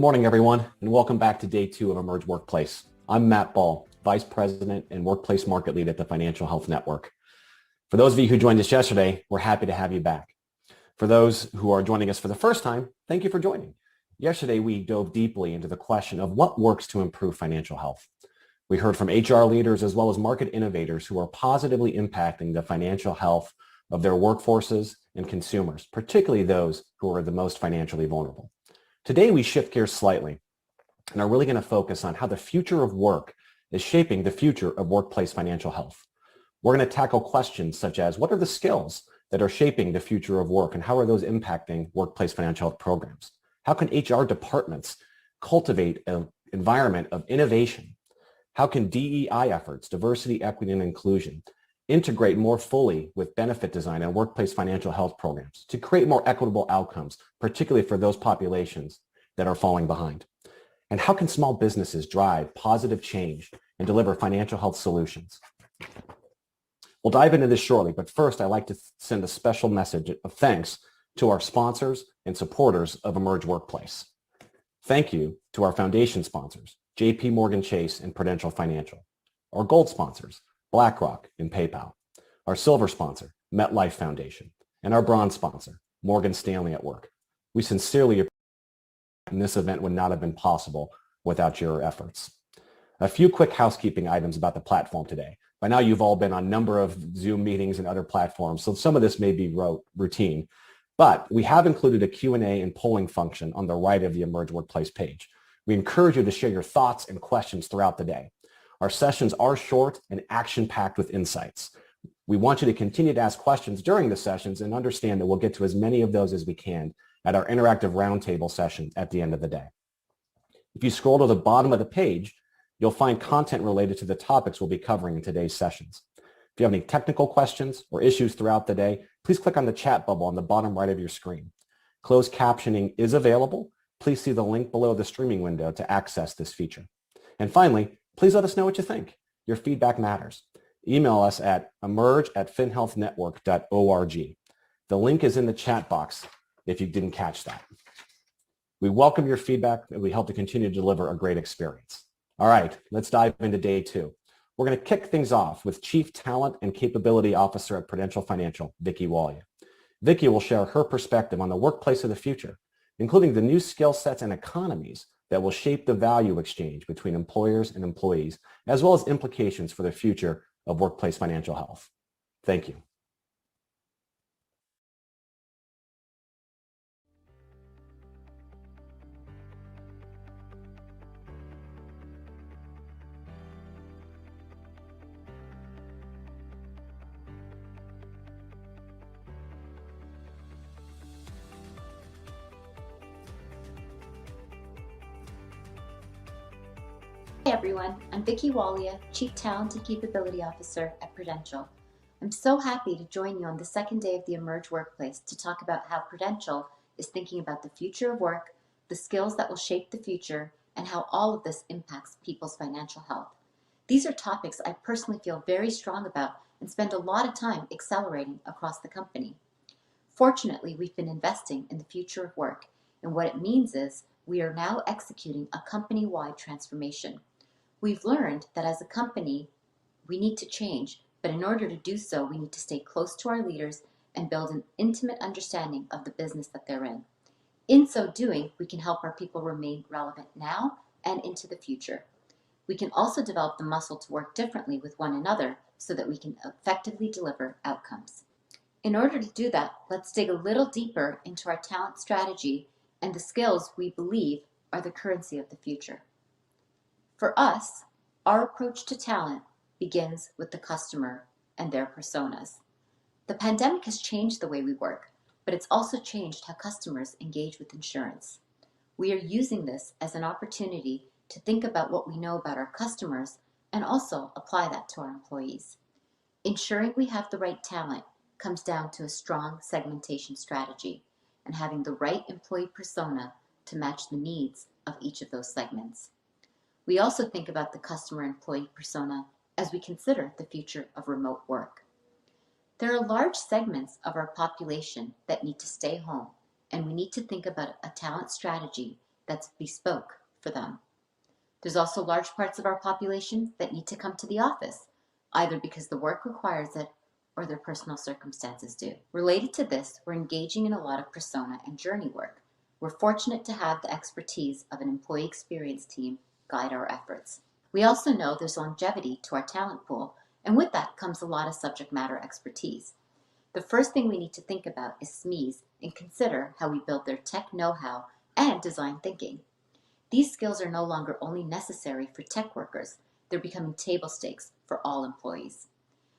Good morning, everyone, and welcome back to day 2 of Emerge Workplace. I'm Matt Ball, Vice President and Workplace Market Lead at the Financial Health Network. For those of you who joined us yesterday, we're happy to have you back. For those who are joining us for the first time, thank you for joining. Yesterday, we dove deeply into the question of what works to improve financial health. We heard from HR leaders as well as market innovators who are positively impacting the financial health of their workforces and consumers, particularly those who are the most financially vulnerable. Today, we shift gears slightly and are really going to focus on how the future of work is shaping the future of workplace financial health. We're going to tackle questions such as what are the skills that are shaping the future of work and how are those impacting workplace financial health programs? How can HR departments cultivate an environment of innovation? How can DEI efforts, diversity, equity, and inclusion, integrate more fully with benefit design and workplace financial health programs to create more equitable outcomes, particularly for those populations that are falling behind? And how can small businesses drive positive change and deliver financial health solutions? We'll dive into this shortly, but first I'd like to send a special message of thanks to our sponsors and supporters of Emerge Workplace. Thank you to our foundation sponsors, JP Morgan Chase and Prudential Financial, our gold sponsors, BlackRock and PayPal, our silver sponsor, MetLife Foundation, and our bronze sponsor, Morgan Stanley at Work. We sincerely appreciate and this event would not have been possible without your efforts. A few quick housekeeping items about the platform today. By now, you've all been on a number of Zoom meetings and other platforms, so some of this may be routine, but we have included a Q&A and polling function on the right of the Emerge Workplace page. We encourage you to share your thoughts and questions throughout the day. Our sessions are short and action-packed with insights. We want you to continue to ask questions during the sessions and understand that we'll get to as many of those as we can at our interactive roundtable session at the end of the day. If you scroll to the bottom of the page, you'll find content related to the topics we'll be covering in today's sessions. If you have any technical questions or issues throughout the day, please click on the chat bubble on the bottom right of your screen. Closed captioning is available. Please see the link below the streaming window to access this feature. And finally, please let us know what you think. Your feedback matters. Email us at emerge@finhealthnetwork.org. The link is in the chat box if you didn't catch that. We welcome your feedback and we help to continue to deliver a great experience. All right, let's dive into day 2. We're going to kick things off with Chief Talent and Capability Officer at Prudential Financial, Vicki Walia. Vicki will share her perspective on the workplace of the future, including the new skill sets and economies that will shape the value exchange between employers and employees, as well as implications for the future of workplace financial health. Thank you. Hi everyone, I'm Vicki Walia, Chief Talent and Capability Officer at Prudential. I'm so happy to join you on the second day of the Emerge Workplace to talk about how Prudential is thinking about the future of work, the skills that will shape the future, and how all of this impacts people's financial health. These are topics I personally feel very strong about and spend a lot of time accelerating across the company. Fortunately, we've been investing in the future of work, and what it means is we are now executing a company-wide transformation. We've learned that as a company, we need to change, but in order to do so, we need to stay close to our leaders and build an intimate understanding of the business that they're in. In so doing, we can help our people remain relevant now and into the future. We can also develop the muscle to work differently with one another so that we can effectively deliver outcomes. In order to do that, let's dig a little deeper into our talent strategy and the skills we believe are the currency of the future. For us, our approach to talent begins with the customer and their personas. The pandemic has changed the way we work, but it's also changed how customers engage with insurance. We are using this as an opportunity to think about what we know about our customers and also apply that to our employees. Ensuring we have the right talent comes down to a strong segmentation strategy and having the right employee persona to match the needs of each of those segments. We also think about the customer-employee persona as we consider the future of remote work. There are large segments of our population that need to stay home, and we need to think about a talent strategy that's bespoke for them. There's also large parts of our population that need to come to the office, either because the work requires it or their personal circumstances do. Related to this, we're engaging in a lot of persona and journey work. We're fortunate to have the expertise of an employee experience team guide our efforts. We also know there's longevity to our talent pool, and with that comes a lot of subject matter expertise. The first thing we need to think about is SMEs and consider how we build their tech know-how and design thinking. These skills are no longer only necessary for tech workers, they're becoming table stakes for all employees.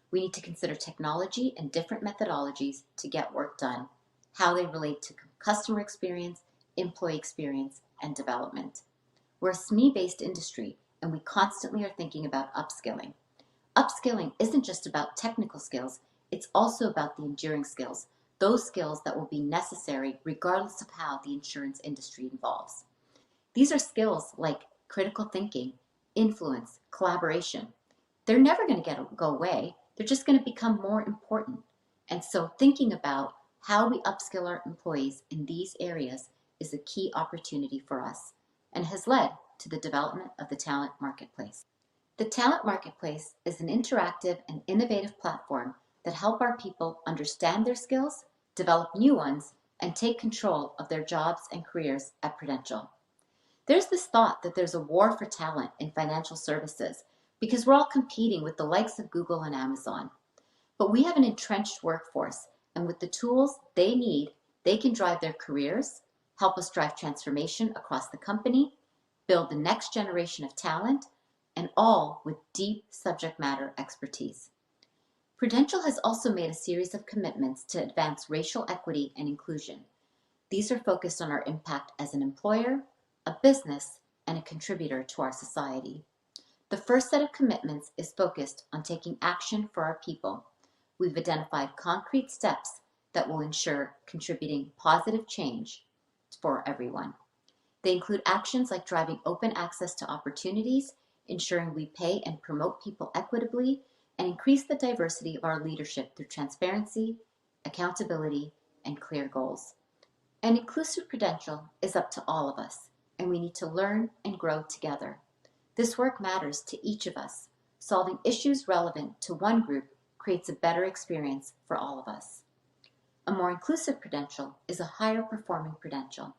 We need to consider technology and different methodologies to get work done, how they relate to customer experience, employee experience, and development. We're a SME-based industry, and we constantly are thinking about upskilling. Upskilling isn't just about technical skills, it's also about the enduring skills, those skills that will be necessary regardless of how the insurance industry evolves. These are skills like critical thinking, influence, collaboration. They're never going to go away. They're just going to become more important. And so thinking about how we upskill our employees in these areas is a key opportunity for us and has led to the development of the Talent Marketplace. The Talent Marketplace is an interactive and innovative platform that help our people understand their skills, develop new ones, and take control of their jobs and careers at Prudential. There's this thought that there's a war for talent in financial services because we're all competing with the likes of Google and Amazon. But we have an entrenched workforce, and with the tools they need, they can drive their careers, help us drive transformation across the company, build the next generation of talent, and all with deep subject matter expertise. Prudential has also made a series of commitments to advance racial equity and inclusion. These are focused on our impact as an employer, a business, and a contributor to our society. The first set of commitments is focused on taking action for our people. We've identified concrete steps that will ensure contributing positive change for everyone. They include actions like driving open access to opportunities, ensuring we pay and promote people equitably, and increase the diversity of our leadership through transparency, accountability, and clear goals. An inclusive Prudential is up to all of us, and we need to learn and grow together. This work matters to each of us. Solving issues relevant to one group creates a better experience for all of us. A more inclusive Prudential is a higher performing Prudential.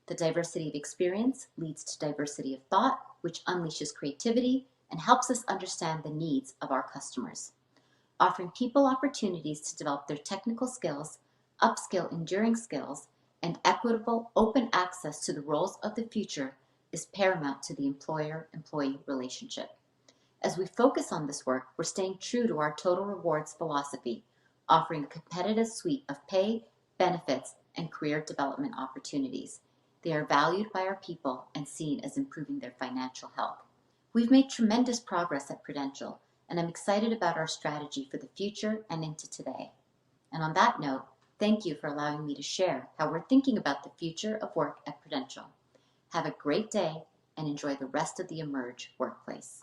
The diversity of experience leads to diversity of thought, which unleashes creativity and helps us understand the needs of our customers. Offering people opportunities to develop their technical skills, upskill enduring skills, and equitable open access to the roles of the future is paramount to the employer-employee relationship. As we focus on this work, we're staying true to our total rewards philosophy, offering a competitive suite of pay, benefits, and career development opportunities. They are valued by our people and seen as improving their financial health. We've made tremendous progress at Prudential, and I'm excited about our strategy for the future and into today. And on that note, thank you for allowing me to share how we're thinking about the future of work at Prudential. Have a great day and enjoy the rest of the Emerge workplace.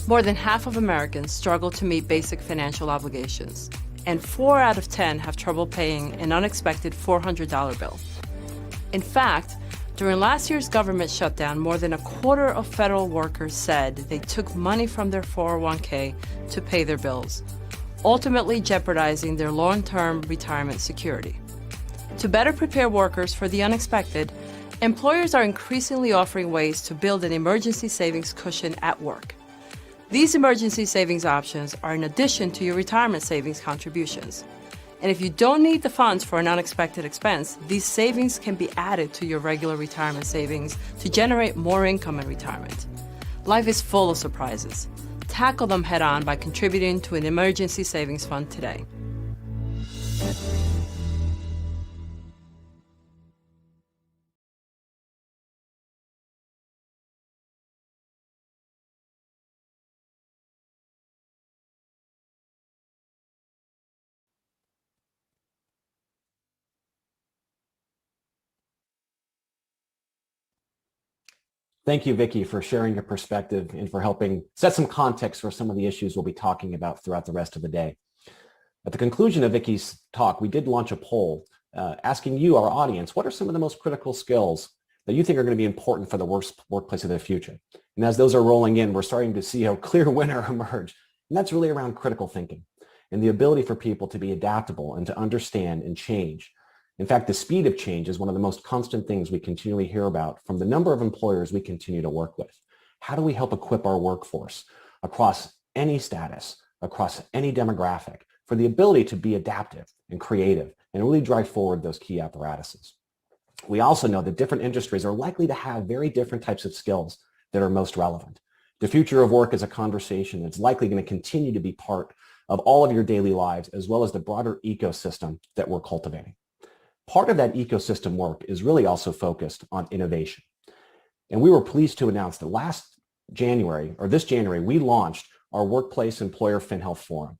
More than half of Americans struggle to meet basic financial obligations, and 4 out of 10 have trouble paying an unexpected $400 bill. In fact, during last year's government shutdown, more than a quarter of federal workers said they took money from their 401k to pay their bills, ultimately jeopardizing their long-term retirement security. To better prepare workers for the unexpected, employers are increasingly offering ways to build an emergency savings cushion at work. These emergency savings options are in addition to your retirement savings contributions. And if you don't need the funds for an unexpected expense, these savings can be added to your regular retirement savings to generate more income in retirement. Life is full of surprises. Tackle them head on by contributing to an emergency savings fund today. Thank you, Vicki, for sharing your perspective and for helping set some context for some of the issues we'll be talking about throughout the rest of the day. At the conclusion of Vicki's talk, we did launch a poll asking you, our audience, what are some of the most critical skills that you think are going to be important for the workplace of the future? And as those are rolling in, we're starting to see a clear winner emerge. And that's really around critical thinking and the ability for people to be adaptable and to understand and change. In fact, the speed of change is one of the most constant things we continually hear about from the number of employers we continue to work with. How do we help equip our workforce across any status, across any demographic, for the ability to be adaptive and creative and really drive forward those key apparatuses? We also know that different industries are likely to have very different types of skills that are most relevant. The future of work is a conversation that's likely going to continue to be part of all of your daily lives, as well as the broader ecosystem that we're cultivating. Part of that ecosystem work is really also focused on innovation. And we were pleased to announce that this January, we launched our Workplace Employer FinHealth Forum.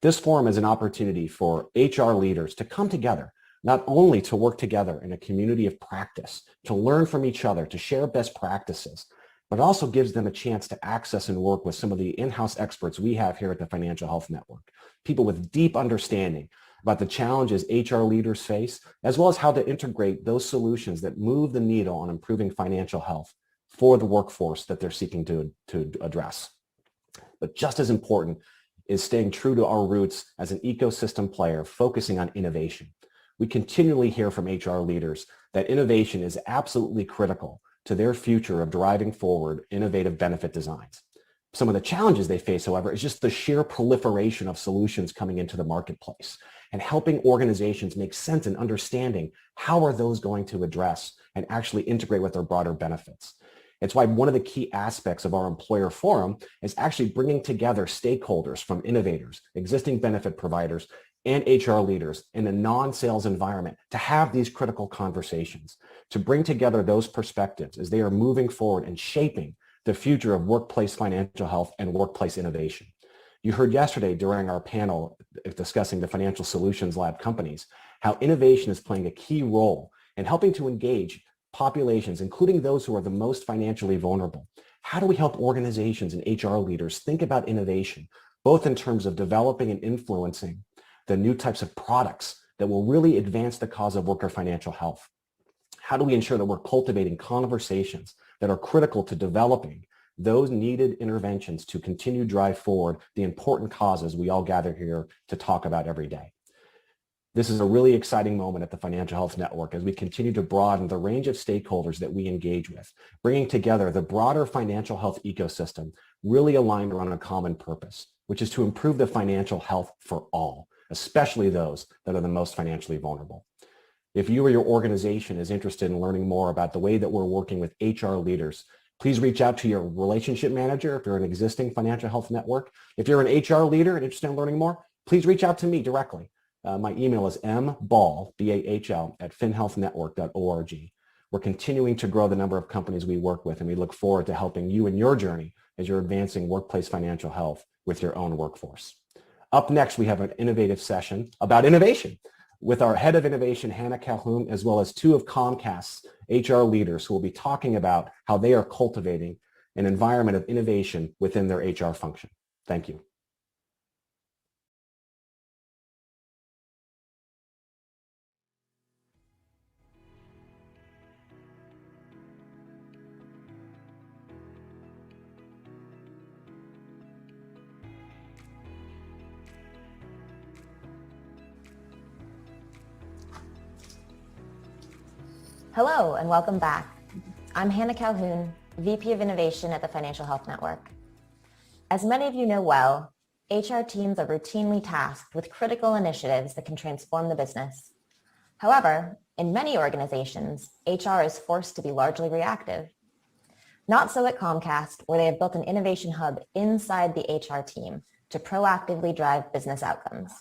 This forum is an opportunity for HR leaders to come together, not only to work together in a community of practice, to learn from each other, to share best practices, but it also gives them a chance to access and work with some of the in-house experts we have here at the Financial Health Network, people with deep understanding about the challenges HR leaders face, as well as how to integrate those solutions that move the needle on improving financial health for the workforce that they're seeking to address. But just as important is staying true to our roots as an ecosystem player, focusing on innovation. We continually hear from HR leaders that innovation is absolutely critical to their future of driving forward innovative benefit designs. Some of the challenges they face, however, is just the sheer proliferation of solutions coming into the marketplace and helping organizations make sense and understanding how are those going to address and actually integrate with their broader benefits. It's why one of the key aspects of our employer forum is actually bringing together stakeholders from innovators, existing benefit providers, and HR leaders in a non-sales environment to have these critical conversations, to bring together those perspectives as they are moving forward and shaping the future of workplace financial health and workplace innovation. You heard yesterday during our panel discussing the Financial Solutions Lab companies, how innovation is playing a key role in helping to engage populations, including those who are the most financially vulnerable. How do we help organizations and HR leaders think about innovation, both in terms of developing and influencing the new types of products that will really advance the cause of worker financial health? How do we ensure that we're cultivating conversations that are critical to developing those needed interventions to continue to drive forward the important causes we all gather here to talk about every day? This is a really exciting moment at the Financial Health Network as we continue to broaden the range of stakeholders that we engage with, bringing together the broader financial health ecosystem really aligned around a common purpose, which is to improve the financial health for all, especially those that are the most financially vulnerable. If you or your organization is interested in learning more about the way that we're working with HR leaders, please reach out to your relationship manager if you're an existing Financial Health Network. If you're an HR leader and interested in learning more, please reach out to me directly. My email is mball, B-A-H-L, at finhealthnetwork.org. We're continuing to grow the number of companies we work with, and we look forward to helping you in your journey as you're advancing workplace financial health with your own workforce. Up next, we have an innovative session about innovation with our head of innovation, Hannah Calhoun, as well as two of Comcast's HR leaders who will be talking about how they are cultivating an environment of innovation within their HR function. Thank you. Hello and welcome back. I'm Hannah Calhoun, VP of Innovation at the Financial Health Network. As many of you know well, HR teams are routinely tasked with critical initiatives that can transform the business. However, in many organizations, HR is forced to be largely reactive. Not so at Comcast, where they have built an innovation hub inside the HR team to proactively drive business outcomes.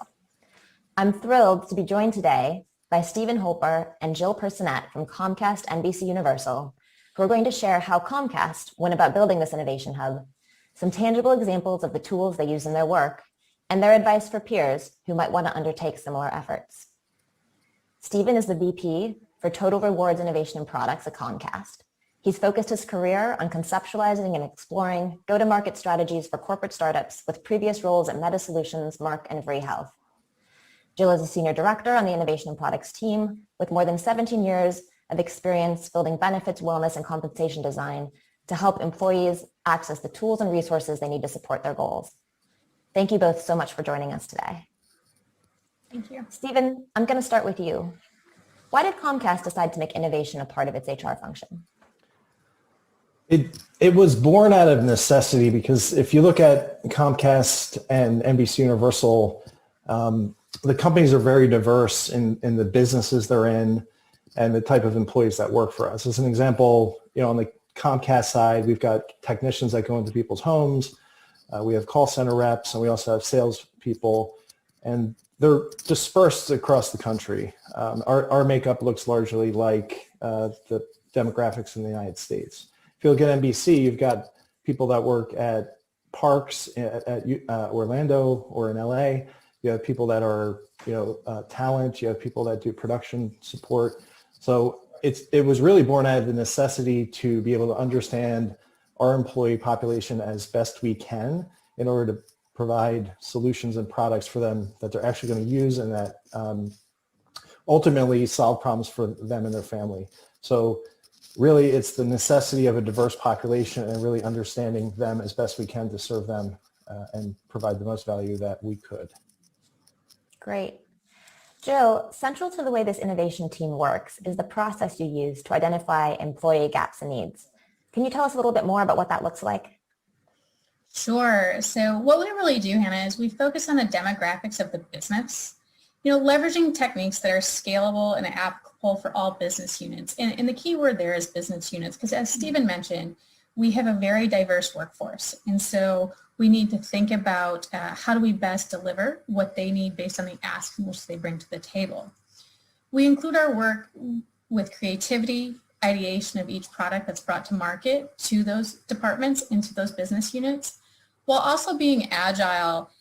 I'm thrilled to be joined today by Stephen Holper and Jill Personette from Comcast NBCUniversal, who are going to share how Comcast went about building this innovation hub, some tangible examples of the tools they use in their work, and their advice for peers who might want to undertake similar efforts. Stephen is the VP for Total Rewards Innovation and Products at Comcast. He's focused his career on conceptualizing and exploring go-to-market strategies for corporate startups with previous roles at Meta Solutions, Merck, and Vree Health. Jill is a senior director on the innovation and products team with more than 17 years of experience building benefits, wellness, and compensation design to help employees access the tools and resources they need to support their goals. Thank you both so much for joining us today. Thank you. Stephen, I'm going to start with you. Why did Comcast decide to make innovation a part of its HR function? It was born out of necessity because if you look at Comcast and NBC Universal, the companies are very diverse in the businesses they're in and the type of employees that work for us. As an example, on the Comcast side, we've got technicians that go into people's homes. We have call center reps, and we also have sales people, and they're dispersed across the country. Our makeup looks largely like the demographics in the United States. If you look at NBC, you've got people that work at parks at Orlando or in LA. You have people that are, talent. You have people that do production support. So it was really born out of the necessity to be able to understand our employee population as best we can in order to provide solutions and products for them that they're actually going to use and that ultimately solve problems for them and their family. So really, it's the necessity of a diverse population and really understanding them as best we can to serve them and provide the most value that we could. Great. Jill, central to the way this innovation team works is the process you use to identify employee gaps and needs. Can you tell us a little bit more about what that looks like? Sure. So what we really do, Hannah, is we focus on the demographics of the business, leveraging techniques that are scalable and applicable for all business units. And the key word there is business units, because as Stephen mentioned, we have a very diverse workforce. And so we need to think about how do we best deliver what they need based on the ask in which they bring to the table. We include our work with creativity, ideation of each product that's brought to market to those departments and to those business units, while also being agile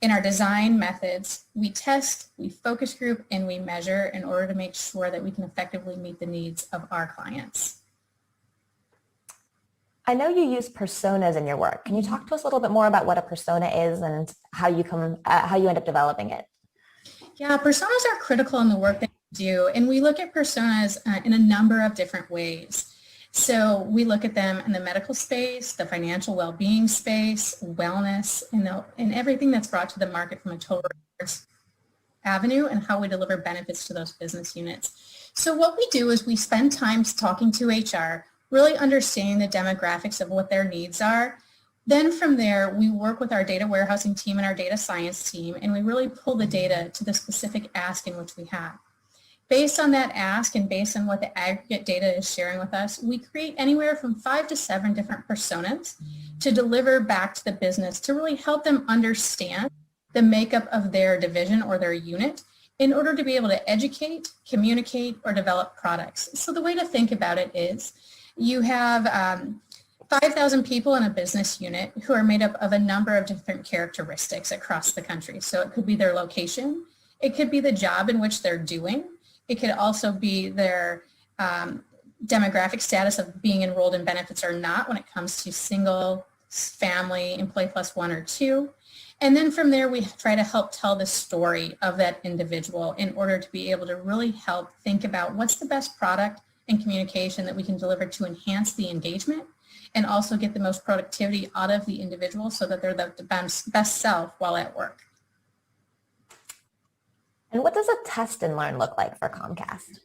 in our design methods. We test, we focus group, and we measure in order to make sure that we can effectively meet the needs of our clients. I know you use personas in your work. Can you talk to us a little bit more about what a persona is and how you end up developing it? Yeah, personas are critical in the work that we do, and we look at personas in a number of different ways. So we look at them in the medical space, the financial well-being space, wellness, and everything that's brought to the market from a total rewards avenue and how we deliver benefits to those business units. So what we do is we spend time talking to HR, really understanding the demographics of what their needs are. Then from there, we work with our data warehousing team and our data science team, and we really pull the data to the specific ask in which we have. Based on that ask and based on what the aggregate data is sharing with us, we create anywhere from 5 to 7 different personas to deliver back to the business to really help them understand the makeup of their division or their unit in order to be able to educate, communicate, or develop products. So the way to think about it is you have 5,000 people in a business unit who are made up of a number of different characteristics across the country. So it could be their location, it could be the job in which they're doing, it could also be their demographic status of being enrolled in benefits or not when it comes to single, family, employee plus 1 or 2. And then from there, we try to help tell the story of that individual in order to be able to really help think about what's the best product and communication that we can deliver to enhance the engagement and also get the most productivity out of the individual so that they're the best self while at work. And what does a test and learn look like for Comcast?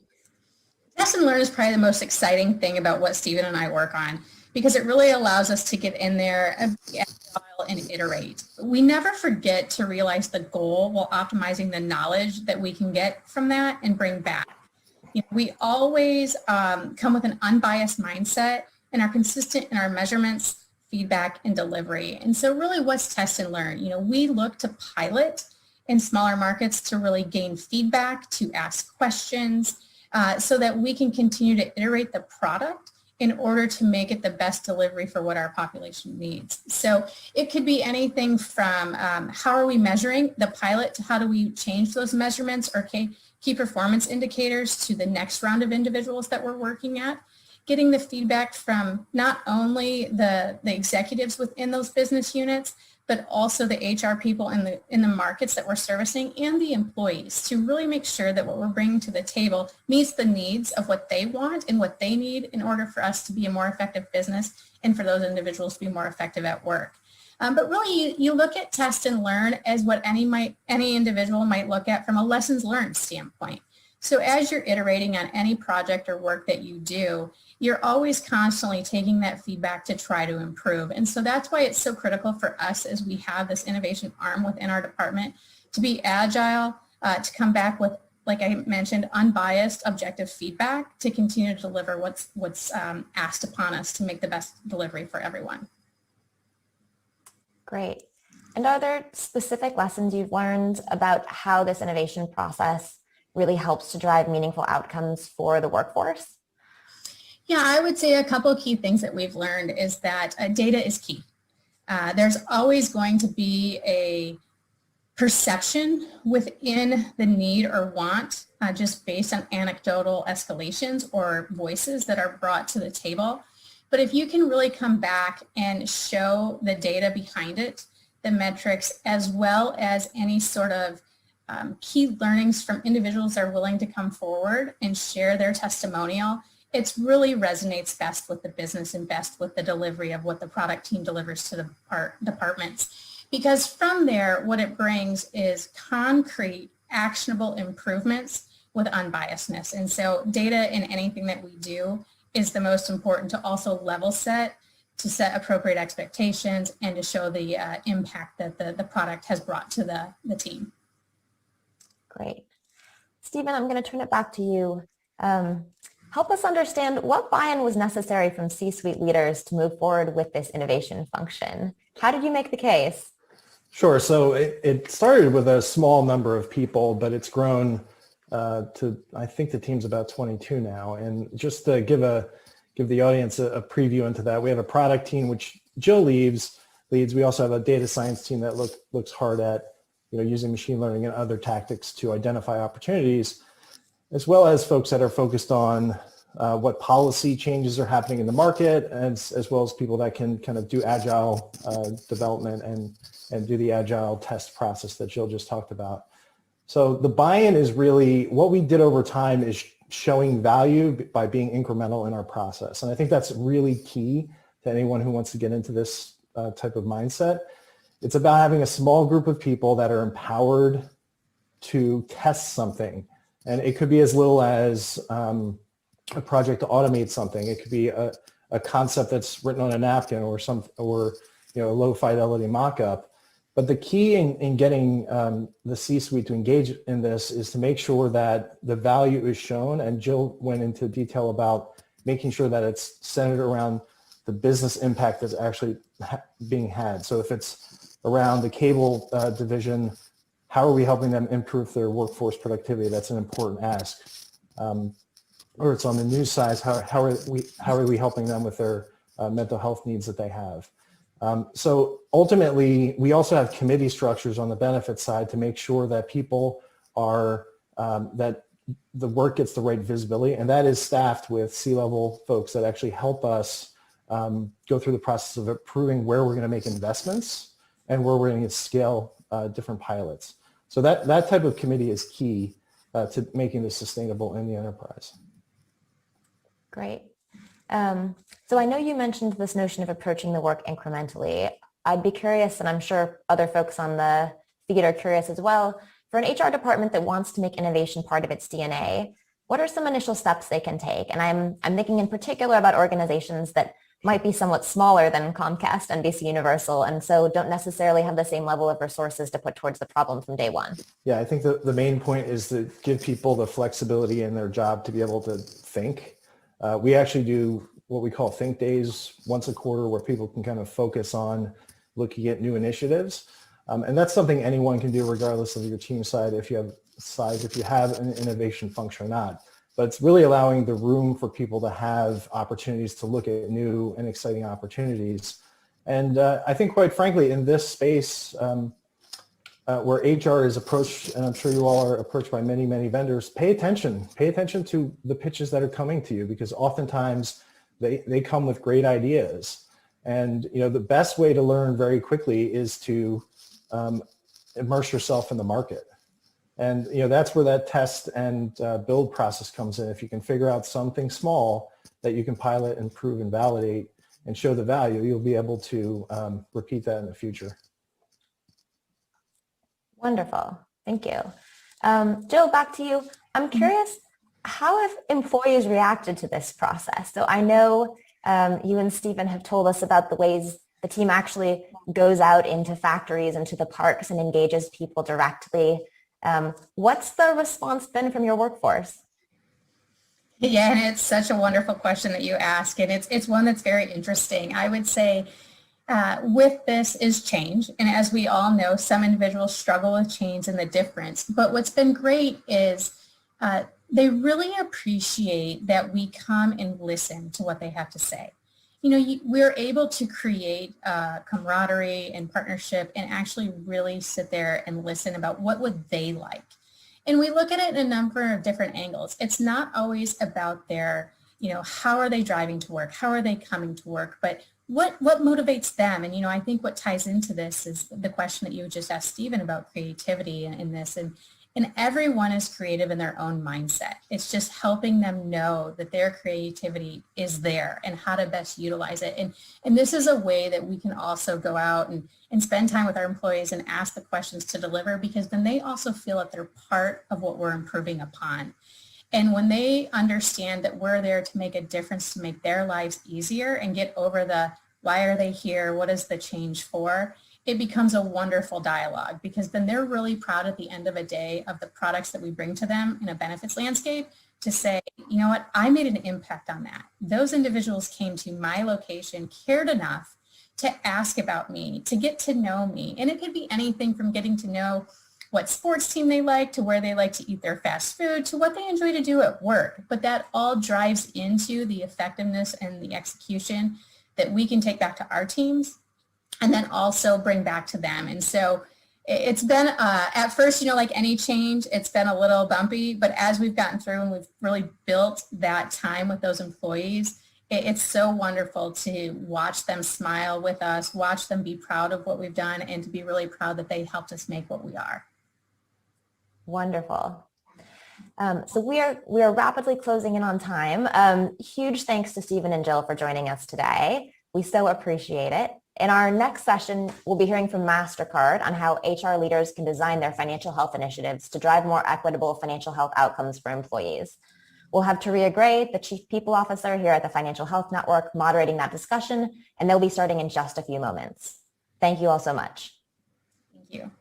Test and learn is probably the most exciting thing about what Stephen and I work on because it really allows us to get in there and be agile and iterate. We never forget to realize the goal while optimizing the knowledge that we can get from that and bring back. We always come with an unbiased mindset and are consistent in our measurements, feedback, and delivery. And so really what's test and learn? We look to pilot in smaller markets to really gain feedback, to ask questions, so that we can continue to iterate the product in order to make it the best delivery for what our population needs. So it could be anything from how are we measuring the pilot to how do we change those measurements or key performance indicators to the next round of individuals that we're working at, getting the feedback from not only the executives within those business units, but also the HR people in the markets that we're servicing and the employees to really make sure that what we're bringing to the table meets the needs of what they want and what they need in order for us to be a more effective business and for those individuals to be more effective at work. But really, you look at test and learn as what any individual might look at from a lessons learned standpoint. So as you're iterating on any project or work that you do, you're always constantly taking that feedback to try to improve. And so that's why it's so critical for us as we have this innovation arm within our department to be agile, to come back with, like I mentioned, unbiased, objective feedback to continue to deliver what's asked upon us to make the best delivery for everyone. Great. And are there specific lessons you've learned about how this innovation process really helps to drive meaningful outcomes for the workforce? Yeah, I would say a couple of key things that we've learned is that data is key. There's always going to be a perception within the need or want just based on anecdotal escalations or voices that are brought to the table. But if you can really come back and show the data behind it, the metrics, as well as any sort of key learnings from individuals that are willing to come forward and share their testimonial, it really resonates best with the business and best with the delivery of what the product team delivers to the departments. Because from there, what it brings is concrete, actionable improvements with unbiasedness. And so data in anything that we do is the most important to also level set, to set appropriate expectations, and to show the impact that the product has brought to the team. Great. Stephen, I'm going to turn it back to you. Help us understand what buy-in was necessary from C-suite leaders to move forward with this innovation function. How did you make the case? Sure. So it started with a small number of people, but it's grown to, I think the team's about 22 now. And just to give the audience a preview into that, we have a product team, which Jill leads. We also have a data science team that looks hard at using machine learning and other tactics to identify opportunities, as well as folks that are focused on what policy changes are happening in the market, as well as people that can kind of do agile development and do the agile test process that Jill just talked about. So the buy-in is really what we did over time is showing value by being incremental in our process. And I think that's really key to anyone who wants to get into this type of mindset. It's about having a small group of people that are empowered to test something. And it could be as little as a project to automate something. It could be a concept that's written on a napkin or a low fidelity mock-up. But the key in getting the C-suite to engage in this is to make sure that the value is shown. And Jill went into detail about making sure that it's centered around the business impact that's actually being had. So if it's around the cable division, how are we helping them improve their workforce productivity? That's an important ask. Or it's on the news side, how are we helping them with their mental health needs that they have? So ultimately, we also have committee structures on the benefit side to make sure that people are, that the work gets the right visibility, and that is staffed with C-level folks that actually help us go through the process of approving where we're going to make investments and where we're going to scale different pilots. So that type of committee is key to making this sustainable in the enterprise. Great. So I know you mentioned this notion of approaching the work incrementally. I'd be curious, and I'm sure other folks on the feed are curious as well, for an HR department that wants to make innovation part of its DNA, what are some initial steps they can take? And I'm thinking in particular about organizations that might be somewhat smaller than Comcast, NBC Universal, and so don't necessarily have the same level of resources to put towards the problem from day one. Yeah, I think the main point is to give people the flexibility in their job to be able to think. We actually do what we call think days once a quarter where people can kind of focus on looking at new initiatives. And that's something anyone can do regardless of your team size, if you have an innovation function or not. But it's really allowing the room for people to have opportunities to look at new and exciting opportunities. And I think quite frankly, in this space where HR is approached, and I'm sure you all are approached by many, many vendors, pay attention to the pitches that are coming to you, because oftentimes They come with great ideas. And, the best way to learn very quickly is to immerse yourself in the market. And, that's where that test and build process comes in. If you can figure out something small that you can pilot and prove and validate and show the value, you'll be able to repeat that in the future. Wonderful. Thank you. Jill, back to you. I'm curious, how have employees reacted to this process? So I know you and Stephen have told us about the ways the team actually goes out into factories and to the parks and engages people directly. What's the response been from your workforce? Yeah, and it's such a wonderful question that you ask, and it's one that's very interesting. I would say with this is change, and as we all know, some individuals struggle with change and the difference. But what's been great is they really appreciate that we come and listen to what they have to say. We're able to create camaraderie and partnership and actually really sit there and listen about what would they like. And we look at it in a number of different angles. It's not always about their, how are they driving to work? How are they coming to work? But what motivates them? And, I think what ties into this is the question that you just asked Stephen about creativity in this. And everyone is creative in their own mindset. It's just helping them know that their creativity is there and how to best utilize it. And this is a way that we can also go out and spend time with our employees and ask the questions to deliver, because then they also feel that they're part of what we're improving upon. And when they understand that we're there to make a difference, to make their lives easier and get over the why are they here, what is the change for, it becomes a wonderful dialogue, because then they're really proud at the end of a day of the products that we bring to them in a benefits landscape to say, you know what, I made an impact on that. Those individuals came to my location, cared enough to ask about me, to get to know me. And it could be anything from getting to know what sports team they like, to where they like to eat their fast food, to what they enjoy to do at work. But that all drives into the effectiveness and the execution that we can take back to our teams and then also bring back to them. And so it's been, at first, like any change, it's been a little bumpy, but as we've gotten through and we've really built that time with those employees, it's so wonderful to watch them smile with us, watch them be proud of what we've done, and to be really proud that they helped us make what we are. Wonderful. So we are rapidly closing in on time. Huge thanks to Stephen and Jill for joining us today. We so appreciate it. In our next session, we'll be hearing from MasterCard on how HR leaders can design their financial health initiatives to drive more equitable financial health outcomes for employees. We'll have Taria Gray, the Chief People Officer here at the Financial Health Network, moderating that discussion, and they'll be starting in just a few moments. Thank you all so much. Thank you.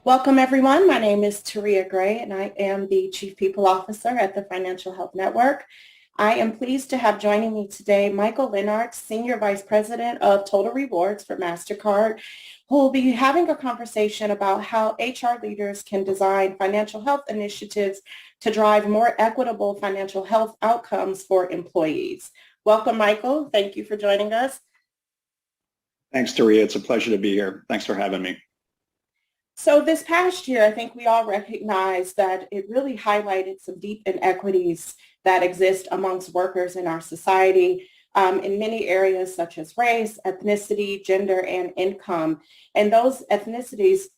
Welcome, everyone. My name is Taria Gray, and I am the Chief People Officer at the Financial Health Network. I am pleased to have joining me today Michael Linart, Senior Vice President of Total Rewards for MasterCard, who will be having a conversation about how HR leaders can design financial health initiatives to drive more equitable financial health outcomes for employees. Welcome, Michael. Thank you for joining us. Thanks, Taria. It's a pleasure to be here. Thanks for having me. So this past year, I think we all recognize that it really highlighted some deep inequities that exist amongst workers in our society in many areas such as race, ethnicity, gender, and income. And those inequities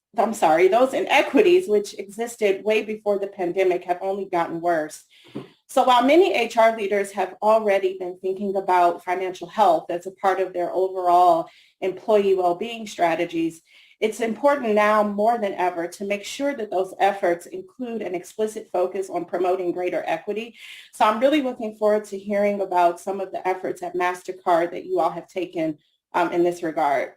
which existed way before the pandemic have only gotten worse. So while many HR leaders have already been thinking about financial health as a part of their overall employee well-being strategies, it's important now more than ever to make sure that those efforts include an explicit focus on promoting greater equity. So I'm really looking forward to hearing about some of the efforts at MasterCard that you all have taken in this regard.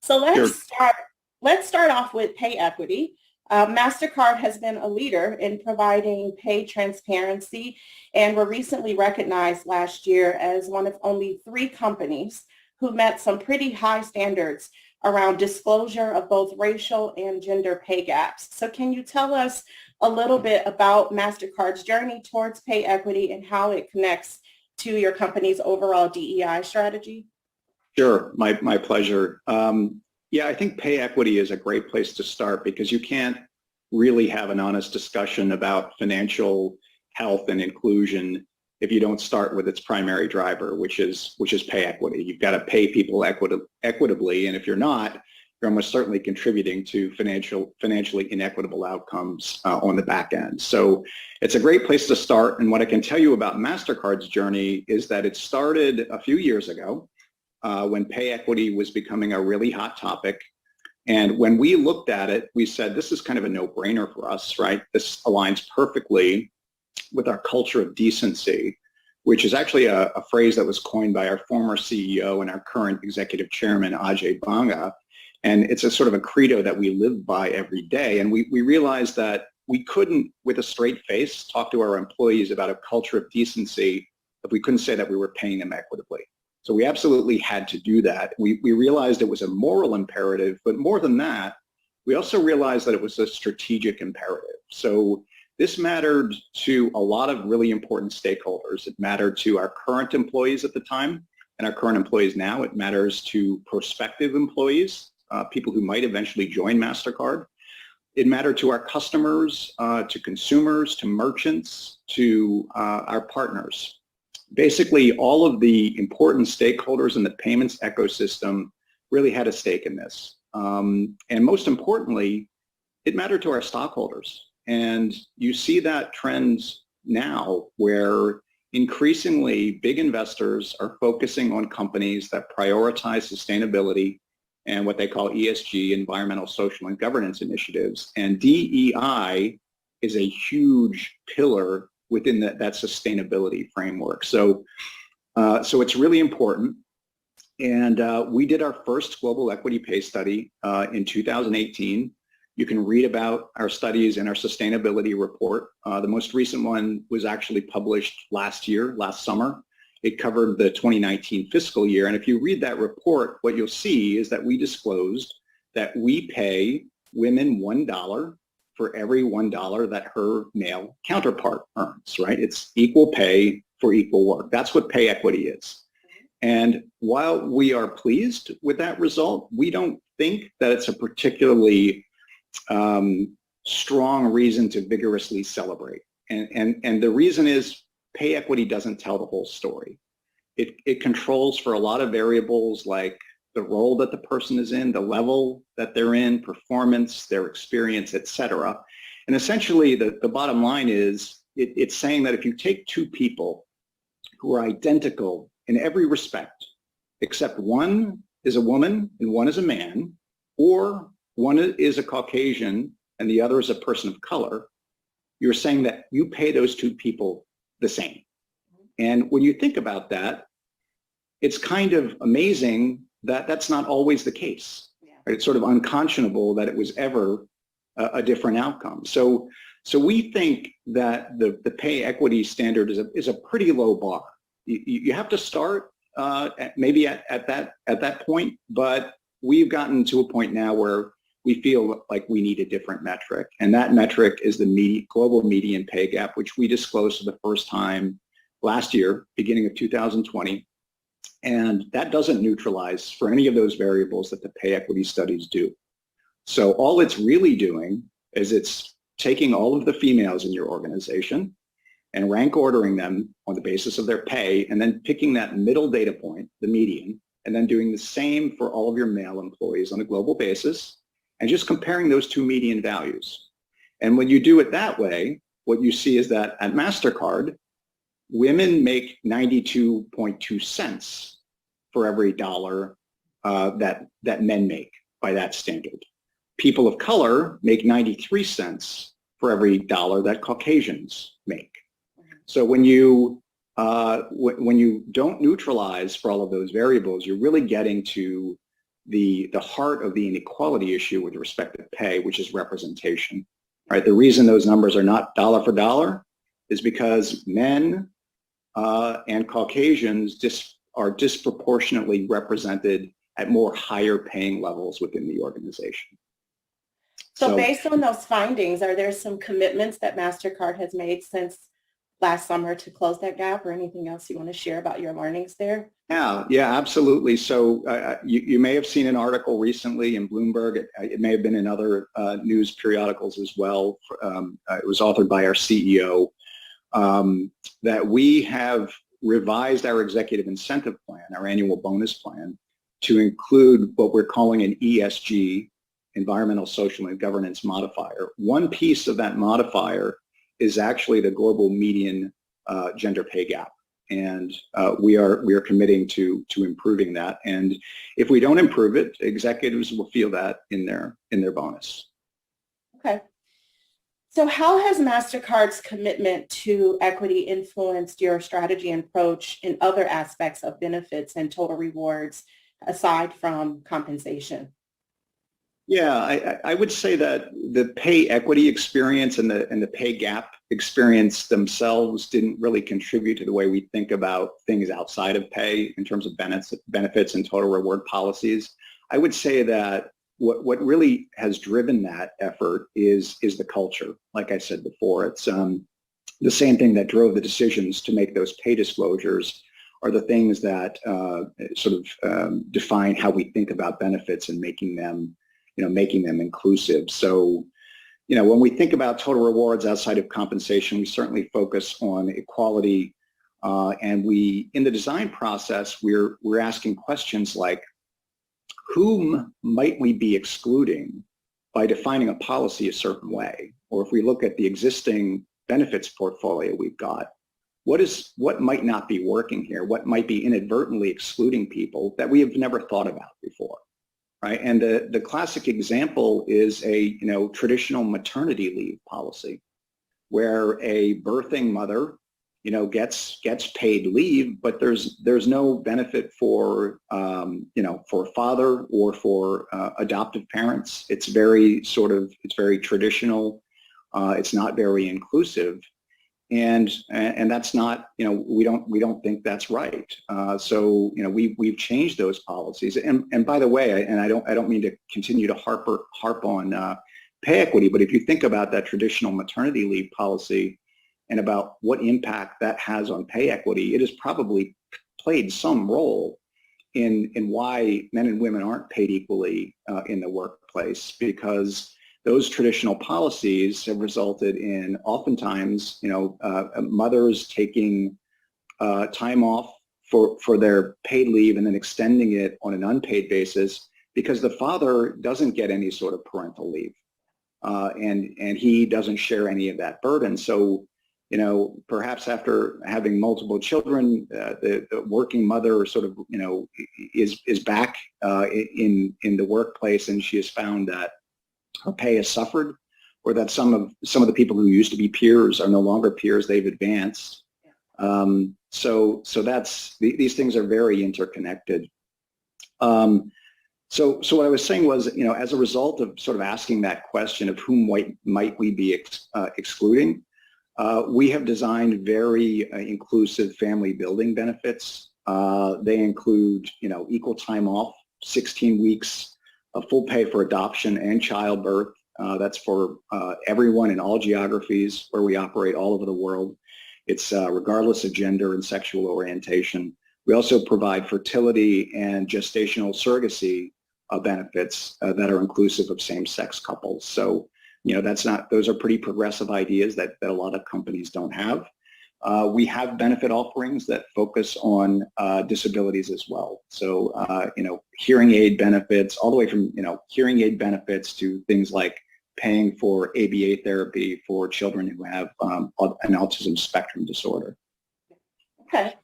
So let's start off with pay equity. MasterCard has been a leader in providing pay transparency and were recently recognized last year as one of only 3 companies who met some pretty high standards around disclosure of both racial and gender pay gaps. So can you tell us a little bit about MasterCard's journey towards pay equity and how it connects to your company's overall DEI strategy? Sure, my pleasure. Yeah, I think pay equity is a great place to start because you can't really have an honest discussion about financial health and inclusion if you don't start with its primary driver, which is pay equity. You've got to pay people equitably, and if you're not, you're almost certainly contributing to financially inequitable outcomes on the back end. So it's a great place to start, and what I can tell you about MasterCard's journey is that it started a few years ago when pay equity was becoming a really hot topic. And when we looked at it, we said, this is kind of a no-brainer for us, right? This aligns perfectly with our culture of decency, which is actually a phrase that was coined by our former CEO and our current executive chairman, Ajay Banga. And it's a sort of a credo that we live by every day. And we realized that we couldn't, with a straight face, talk to our employees about a culture of decency if we couldn't say that we were paying them equitably. So we absolutely had to do that. We realized it was a moral imperative, but more than that, we also realized that it was a strategic imperative. So this mattered to a lot of really important stakeholders. It mattered to our current employees at the time and our current employees now. It matters to prospective employees, people who might eventually join MasterCard. It mattered to our customers, to consumers, to merchants, to our partners. Basically, all of the important stakeholders in the payments ecosystem really had a stake in this. And most importantly, it mattered to our stockholders. And you see that trend now where increasingly big investors are focusing on companies that prioritize sustainability and what they call ESG, environmental, social, and governance initiatives. And DEI is a huge pillar within that sustainability framework. So it's really important. And we did our first global equity pay study in 2018. You can read about our studies in our sustainability report. The most recent one was actually published last summer. It covered the 2019 fiscal year. And if you read that report, what you'll see is that we disclosed that we pay women $1 for every $1 that her male counterpart earns, right? It's equal pay for equal work. That's what pay equity is. And while we are pleased with that result, we don't think that it's a particularly strong reason to vigorously celebrate. And the reason is pay equity doesn't tell the whole story. It controls for a lot of variables like the role that the person is in, the level that they're in, performance, their experience, et cetera. And essentially the bottom line is it's saying that if you take 2 people who are identical in every respect, except one is a woman and one is a man, or one is a Caucasian and the other is a person of color, you're saying that you pay those 2 people the same. And when you think about that, it's kind of amazing that that's not always the case. Right? It's sort of unconscionable that it was ever a different outcome. So we think that the pay equity standard is a pretty low bar. You have to start maybe at that point, but we've gotten to a point now where we feel like we need a different metric, and that metric is the global median pay gap, which we disclosed for the first time last year, beginning of 2020. And that doesn't neutralize for any of those variables that the pay equity studies do. So all it's really doing is it's taking all of the females in your organization and rank ordering them on the basis of their pay, and then picking that middle data point, the median, and then doing the same for all of your male employees on a global basis, and just comparing those two median values. And when you do it that way, what you see is that at MasterCard, women make 92.2 cents for every dollar that men make by that standard. People of color make 93 cents for every dollar that Caucasians make. So when you don't neutralize for all of those variables, you're really getting to the heart of the inequality issue with respect to pay, which is representation. Right? The reason those numbers are not dollar for dollar is because men and Caucasians are disproportionately represented at more higher paying levels within the organization. So based on those findings, are there some commitments that MasterCard has made since last summer to close that gap, or anything else you want to share about your learnings there? Yeah, absolutely. So you may have seen an article recently in Bloomberg. It may have been in other news periodicals as well. It was authored by our CEO, that we have revised our executive incentive plan, our annual bonus plan, to include what we're calling an ESG, environmental, social, and governance modifier. One piece of that modifier is actually the global median gender pay gap. And we are committing to improving that. And if we don't improve it, executives will feel that in their bonus. Okay. So how has MasterCard's commitment to equity influenced your strategy and approach in other aspects of benefits and total rewards aside from compensation? Yeah, I would say that the pay equity experience and the pay gap experience themselves didn't really contribute to the way we think about things outside of pay in terms of benefits and total reward policies. I would say that what really has driven that effort is the culture. Like I said before, it's the same thing that drove the decisions to make those pay disclosures are the things that define how we think about benefits and making them inclusive. So, when we think about total rewards outside of compensation, we certainly focus on equality. And in the design process, we're asking questions like, whom might we be excluding by defining a policy a certain way? Or if we look at the existing benefits portfolio we've got, what might not be working here? What might be inadvertently excluding people that we have never thought about before? Right? And the classic example is a traditional maternity leave policy, where a birthing mother gets paid leave, but there's no benefit for for a father or for adoptive parents. It's very traditional. It's not very inclusive. And that's not, we don't think that's right. So we've changed those policies. And by the way, and I don't mean to continue to harp on pay equity, but if you think about that traditional maternity leave policy and about what impact that has on pay equity, it has probably played some role in why men and women aren't paid equally in the workplace, because those traditional policies have resulted in oftentimes, mothers taking time off for their paid leave and then extending it on an unpaid basis because the father doesn't get any sort of parental leave, and he doesn't share any of that burden. So, perhaps after having multiple children, the working mother is back in the workplace, and she has found that her pay has suffered, or that some of the people who used to be peers are no longer peers, they've advanced. So that's, these things are very interconnected. So what I was saying was, as a result of sort of asking that question of whom might we be excluding, we have designed very inclusive family building benefits. They include, equal time off, 16 weeks, full pay for adoption and childbirth. That's for everyone in all geographies where we operate all over the world. It's regardless of gender and sexual orientation. We also provide fertility and gestational surrogacy benefits that are inclusive of same-sex couples. So, those are pretty progressive ideas that a lot of companies don't have. We have benefit offerings that focus on disabilities as well. So, hearing aid benefits, all the way from, hearing aid benefits to things like paying for ABA therapy for children who have an autism spectrum disorder. Okay.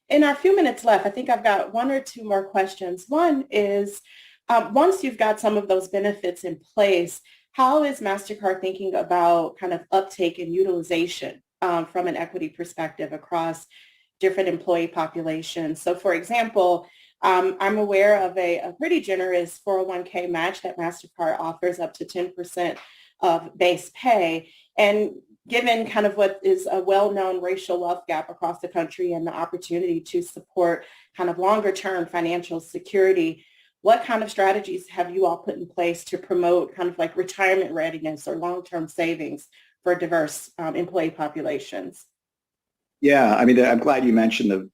In our few minutes left, I think I've got one or two more questions. One is, once you've got some of those benefits in place, how is MasterCard thinking about kind of uptake and utilization from an equity perspective across different employee populations? So for example, I'm aware of a pretty generous 401k match that MasterCard offers up to 10% of base pay. And given kind of what is a well-known racial wealth gap across the country and the opportunity to support kind of longer-term financial security, what kind of strategies have you all put in place to promote kind of like retirement readiness or long-term savings for diverse employee populations? Yeah, I mean, I'm glad you mentioned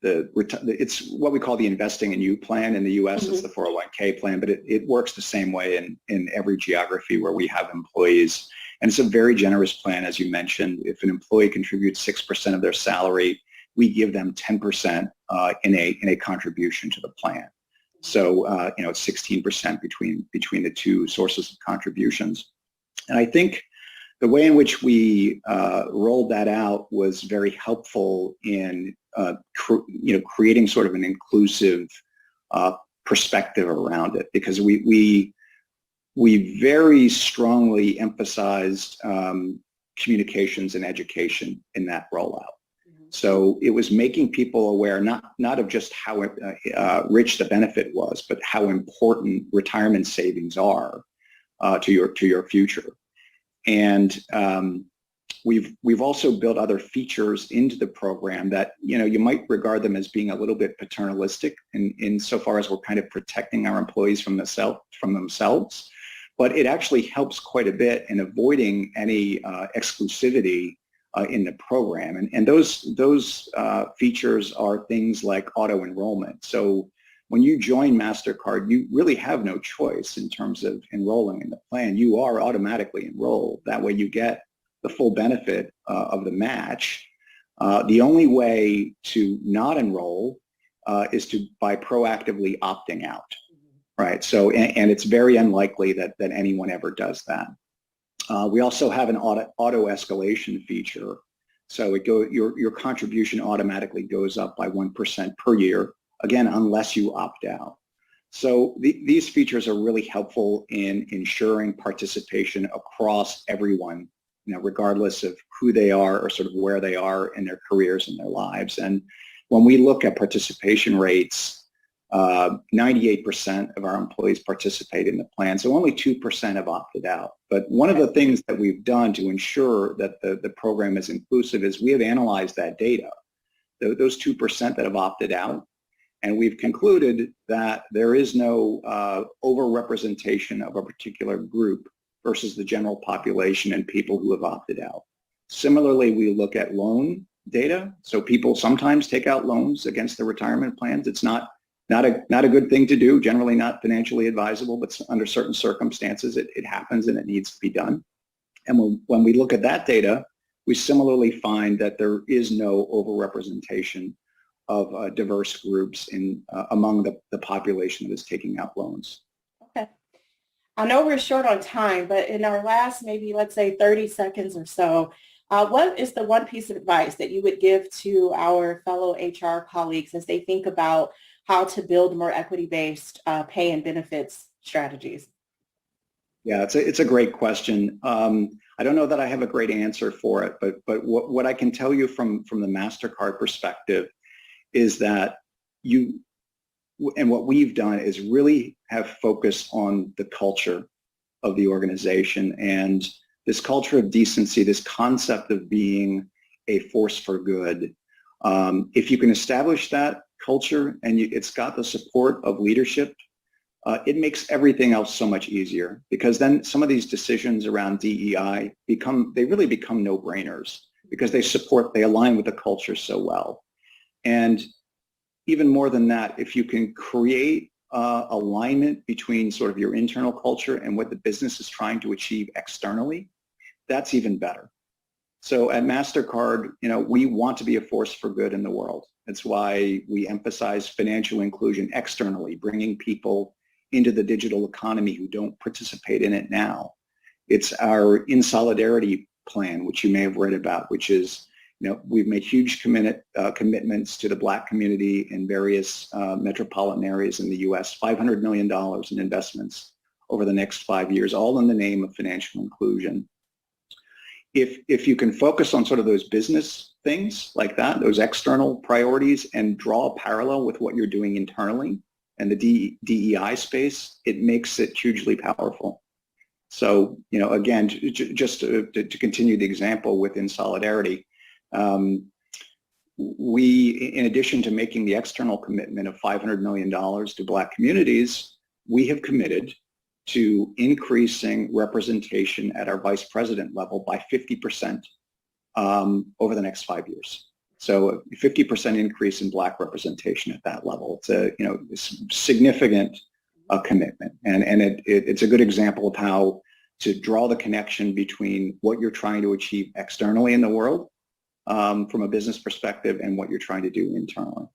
it's what we call the Investing in You plan. In the U.S., it's the 401k plan, but it works the same way in every geography where we have employees. And it's a very generous plan, as you mentioned. If an employee contributes 6% of their salary, we give them 10% in a contribution to the plan. So, it's 16% between the two sources of contributions. And I think the way in which we rolled that out was very helpful in creating sort of an inclusive perspective around it, because we very strongly emphasized communications and education in that rollout. So it was making people aware not of just how rich the benefit was, but how important retirement savings are to your future. And we've also built other features into the program that you might regard them as being a little bit paternalistic in so far as we're kind of protecting our employees from themselves. But it actually helps quite a bit in avoiding any exclusivity in the program. And those features are things like auto enrollment. So when you join MasterCard, you really have no choice in terms of enrolling in the plan. You are automatically enrolled. That way you get the full benefit of the match. The only way to not enroll is by proactively opting out, right? So, and it's very unlikely that anyone ever does that. We also have an auto escalation feature. So your contribution automatically goes up by 1% per year, again, unless you opt out. So these features are really helpful in ensuring participation across everyone, regardless of who they are or sort of where they are in their careers and their lives. And when we look at participation rates, 98% of our employees participate in the plan, so only 2% have opted out. But one of the things that we've done to ensure that the program is inclusive is we have analyzed that data, those 2% that have opted out, and we've concluded that there is no overrepresentation of a particular group versus the general population and people who have opted out. Similarly, we look at loan data. So people sometimes take out loans against their retirement plans. It's not a good thing to do, generally not financially advisable, but under certain circumstances, it happens and it needs to be done. And when we look at that data, we similarly find that there is no overrepresentation of diverse groups among the population that is taking out loans. Okay. I know we're short on time, but in our last maybe, let's say 30 seconds or so, what is the one piece of advice that you would give to our fellow HR colleagues as they think about how to build more equity-based pay and benefits strategies? Yeah, it's a great question. I don't know that I have a great answer for it, but what I can tell you from the MasterCard perspective is that what we've done is really have focused on the culture of the organization and this culture of decency, this concept of being a force for good. If you can establish that culture and it's got the support of leadership, it makes everything else so much easier, because then some of these decisions around DEI really become no-brainers because they align with the culture so well. And even more than that, if you can create alignment between sort of your internal culture and what the business is trying to achieve externally, that's even better. So at MasterCard, we want to be a force for good in the world. That's why we emphasize financial inclusion externally, bringing people into the digital economy who don't participate in it now. It's our In Solidarity plan, which you may have read about, which is, we've made huge commitments to the Black community in various metropolitan areas in the U.S., $500 million in investments over the next 5 years, all in the name of financial inclusion. If you can focus on sort of those business things like that, those external priorities, and draw a parallel with what you're doing internally and the DEI space, it makes it hugely powerful. So, again, just to continue the example within Solidarity, we, in addition to making the external commitment of $500 million to Black communities, we have committed to increasing representation at our vice president level by 50% over the next 5 years. So a 50% increase in Black representation at that level. It's a significant commitment, and it's a good example of how to draw the connection between what you're trying to achieve externally in the world from a business perspective and what you're trying to do internally.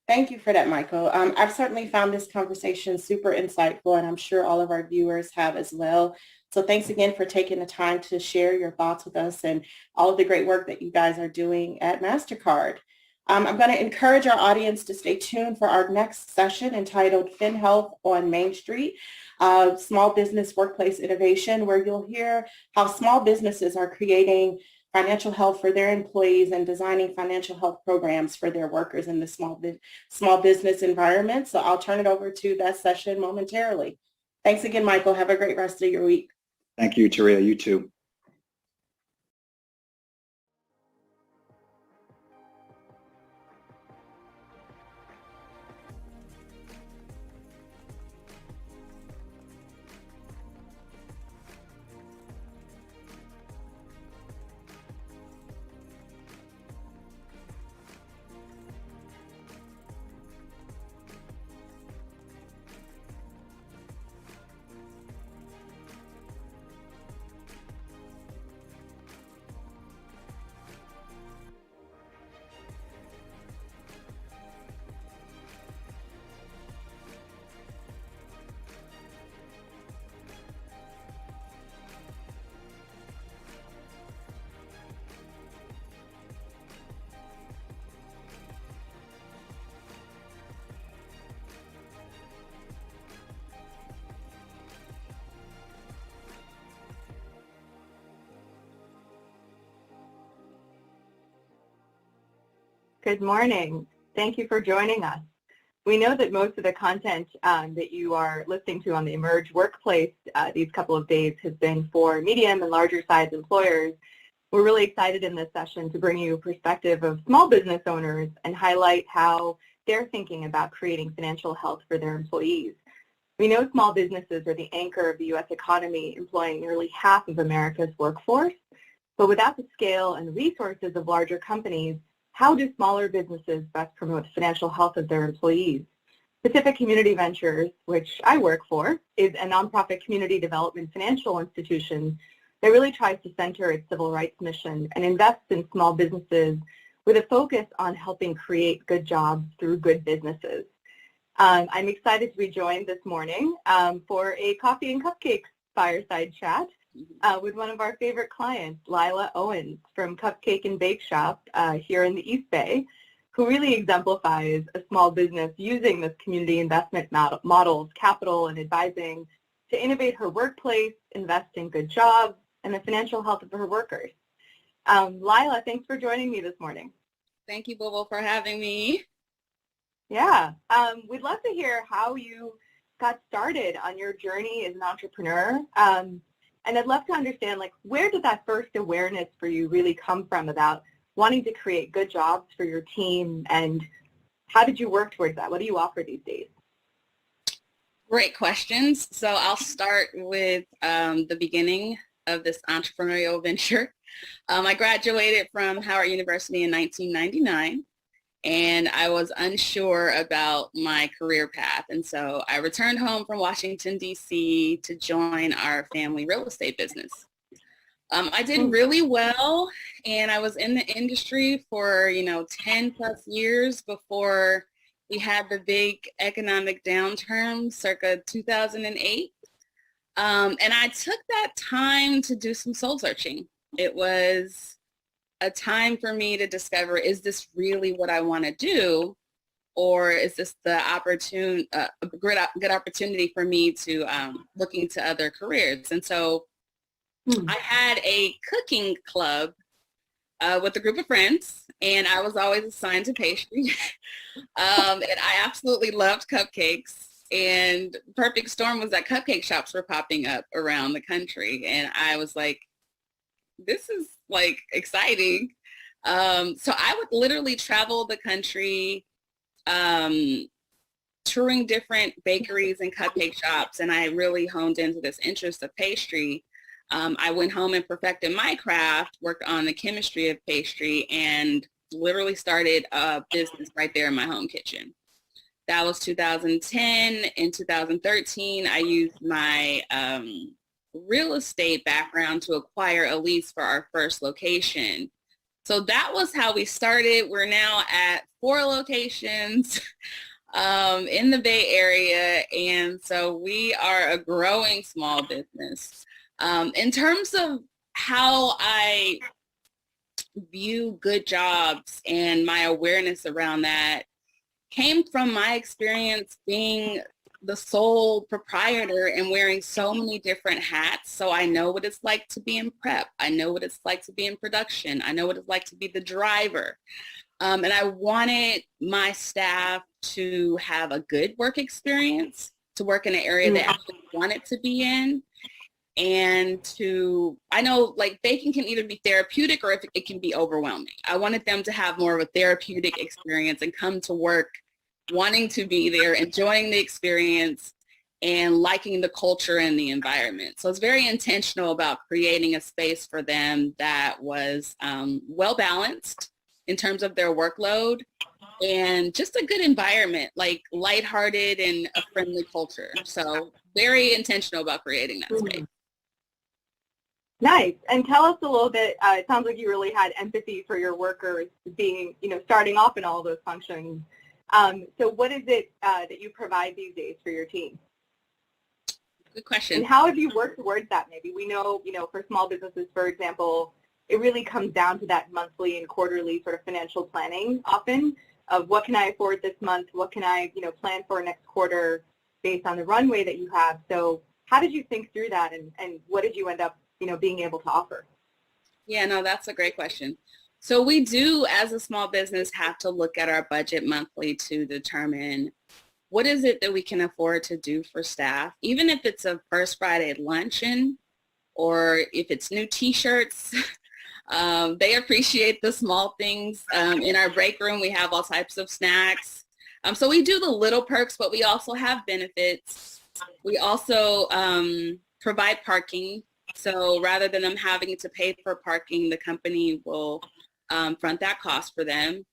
Thank you for that, Michael. I've certainly found this conversation super insightful, and I'm sure all of our viewers have as well. So thanks again for taking the time to share your thoughts with us and all of the great work that you guys are doing at MasterCard. I'm going to encourage our audience to stay tuned for our next session entitled FinHealth on Main Street, Small Business Workplace Innovation, where you'll hear how small businesses are creating financial health for their employees and designing financial health programs for their workers in the small business environment. So I'll turn it over to that session momentarily. Thanks again, Michael. Have a great rest of your week. Thank you, Taria. You too. Good morning. Thank you for joining us. We know that most of the content that you are listening to on the Emerge Workplace these couple of days has been for medium and larger size employers. We're really excited in this session to bring you a perspective of small business owners and highlight how they're thinking about creating financial health for their employees. We know small businesses are the anchor of the U.S. economy, employing nearly half of America's workforce. But without the scale and resources of larger companies, how do smaller businesses best promote the financial health of their employees? Pacific Community Ventures, which I work for, is a nonprofit community development financial institution that really tries to center its civil rights mission and invests in small businesses with a focus on helping create good jobs through good businesses. I'm excited to be joined this morning for a coffee and cupcakes fireside chat with one of our favorite clients, Lila Owens from Cupcake and Bake Shop here in the East Bay, who really exemplifies a small business using this community investment models, capital and advising to innovate her workplace, invest in good jobs, and the financial health of her workers. Lila, thanks for joining me this morning. Thank you, Bobo, for having me. Yeah, we'd love to hear how you got started on your journey as an entrepreneur. And I'd love to understand, where did that first awareness for you really come from about wanting to create good jobs for your team, and how did you work towards that? What do you offer these days? Great questions. So I'll start with the beginning of this entrepreneurial venture. I graduated from Howard University in 1999, and I was unsure about my career path. And so I returned home from Washington, D.C. to join our family real estate business. I did really well, and I was in the industry for, 10 plus years before we had the big economic downturn circa 2008. And I took that time to do some soul searching. It was a time for me to discover, is this really what I want to do? Or is this the good opportunity for me to look into other careers? And so I had a cooking club with a group of friends, and I was always assigned to pastry. And I absolutely loved cupcakes. And perfect storm was that cupcake shops were popping up around the country. And I was like, this is like exciting. So I would literally travel the country, touring different bakeries and cupcake shops. And I really honed into this interest of pastry. I went home and perfected my craft, worked on the chemistry of pastry, and literally started a business right there in my home kitchen. That was 2010. In 2013, I used my real estate background to acquire a lease for our first location. So that was how we started. We're now at 4 locations in the Bay Area, and so we are a growing small business. In terms of how I view good jobs and my awareness around that came from my experience being the sole proprietor and wearing so many different hats. So I know what it's like to be in prep. I know what it's like to be in production. I know what it's like to be the driver. And I wanted my staff to have a good work experience, to work in an area they actually wanted to be in. And I know like baking can either be therapeutic or if it can be overwhelming. I wanted them to have more of a therapeutic experience and come to work wanting to be there, enjoying the experience, and liking the culture and the environment. So it's very intentional about creating a space for them that was well balanced in terms of their workload and just a good environment, like lighthearted and a friendly culture. So very intentional about creating that space. Nice. And tell us a little bit, it sounds like you really had empathy for your workers being, starting off in all of those functions. So what is it that you provide these days for your team? Good question. And how have you worked towards that maybe? We know, for small businesses, for example, it really comes down to that monthly and quarterly sort of financial planning often of what can I afford this month? What can I, plan for next quarter based on the runway that you have? So how did you think through that and what did you end up, being able to offer? Yeah, no, that's a great question. So we do, as a small business, have to look at our budget monthly to determine what is it that we can afford to do for staff, even if it's a First Friday luncheon or if it's new T-shirts. They appreciate the small things. In our break room, we have all types of snacks. So we do the little perks, but we also have benefits. We also provide parking. So rather than them having to pay for parking, the company will front that cost for them.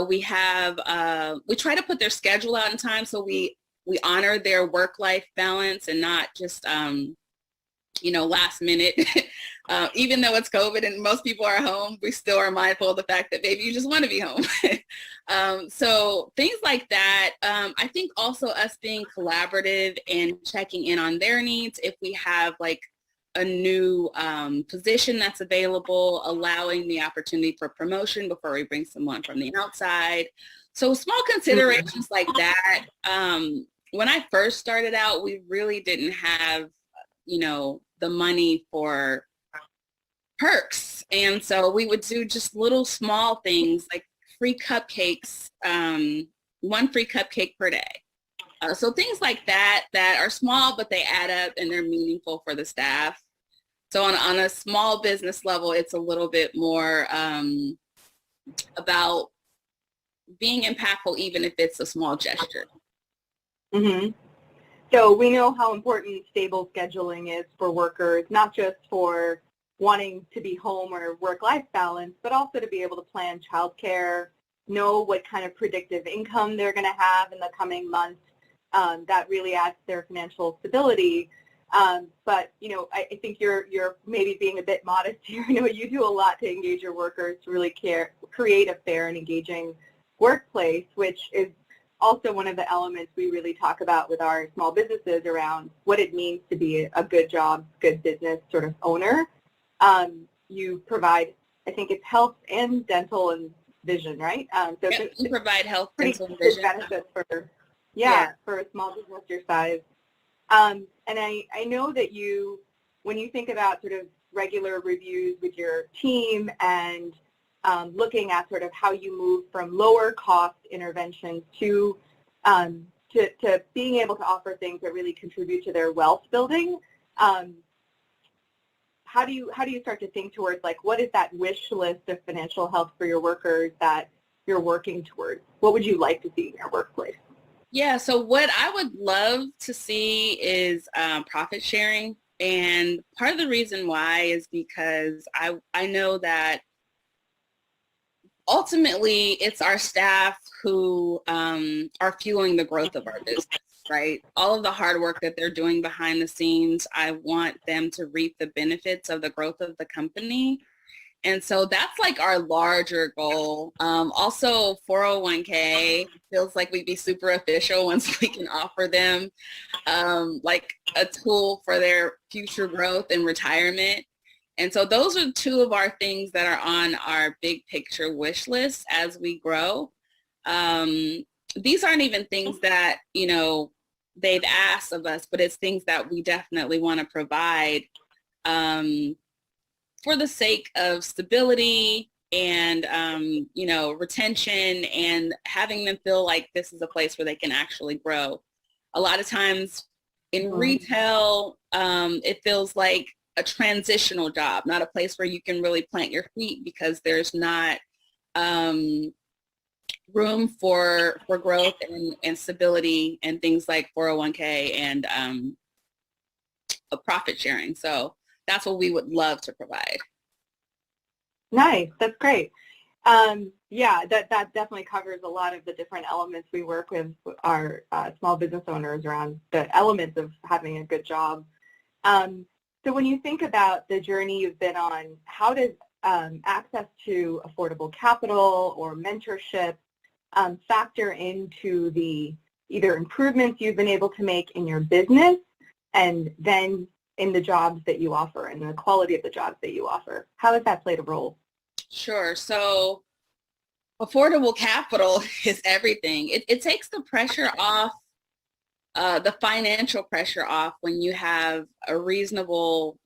We try to put their schedule out in time, so we honor their work-life balance and not just last minute. Even though it's COVID and most people are home, we still are mindful of the fact that maybe you just want to be home. So things like that. I think also us being collaborative and checking in on their needs. If we have like a new position that's available, allowing the opportunity for promotion before we bring someone from the outside. So small considerations like that. When I first started out, we really didn't have, the money for perks. And so we would do just little small things like free cupcakes, 1 free cupcake per day. So things like that are small, but they add up and they're meaningful for the staff. So on a small business level, it's a little bit more about being impactful, even if it's a small gesture. Mm-hmm. So we know how important stable scheduling is for workers, not just for wanting to be home or work-life balance, but also to be able to plan childcare, know what kind of predictive income they're going to have in the coming months. That really adds to their financial stability. But, you know, I think you're maybe being a bit modest here. I know you do a lot to engage your workers to really create a fair and engaging workplace, which is also one of the elements we really talk about with our small businesses around what it means to be a good job, good business sort of owner. You provide, I think it's health and dental and vision, right? So you provide health, dental, and vision vision benefits for for a small business your size. And I know that when you think about sort of regular reviews with your team and looking at sort of how you move from lower cost interventions to being able to offer things that really contribute to their wealth building, how do you start to think towards, like, what is that wish list of financial health for your workers that you're working towards? What would you like to see in your workplace? Yeah, so what I would love to see is profit sharing. And part of the reason why is because I know that ultimately it's our staff who are fueling the growth of our business, right? All of the hard work that they're doing behind the scenes, I want them to reap the benefits of the growth of the company. And so that's like our larger goal. Also, 401k feels like we'd be super official once we can offer them like a tool for their future growth and retirement. And so those are two of our things that are on our big picture wish list as we grow. These aren't even things that, you know, they've asked of us, but it's things that we definitely want to provide for the sake of stability and, you know, retention and having them feel like this is a place where they can actually grow. A lot of times in retail, it feels like a transitional job, not a place where you can really plant your feet because there's not room for growth and stability and things like 401k and a profit sharing. So that's what we would love to provide. Nice. That's great. Yeah, that definitely covers a lot of the different elements we work with our small business owners around the elements of having a good job. So when you think about the journey you've been on, how does access to affordable capital or mentorship factor into the either improvements you've been able to make in your business and then in the jobs that you offer and the quality of the jobs that you offer? How has that played a role? Sure. So affordable capital is everything. It takes the pressure off, the financial pressure off when you have a reasonable,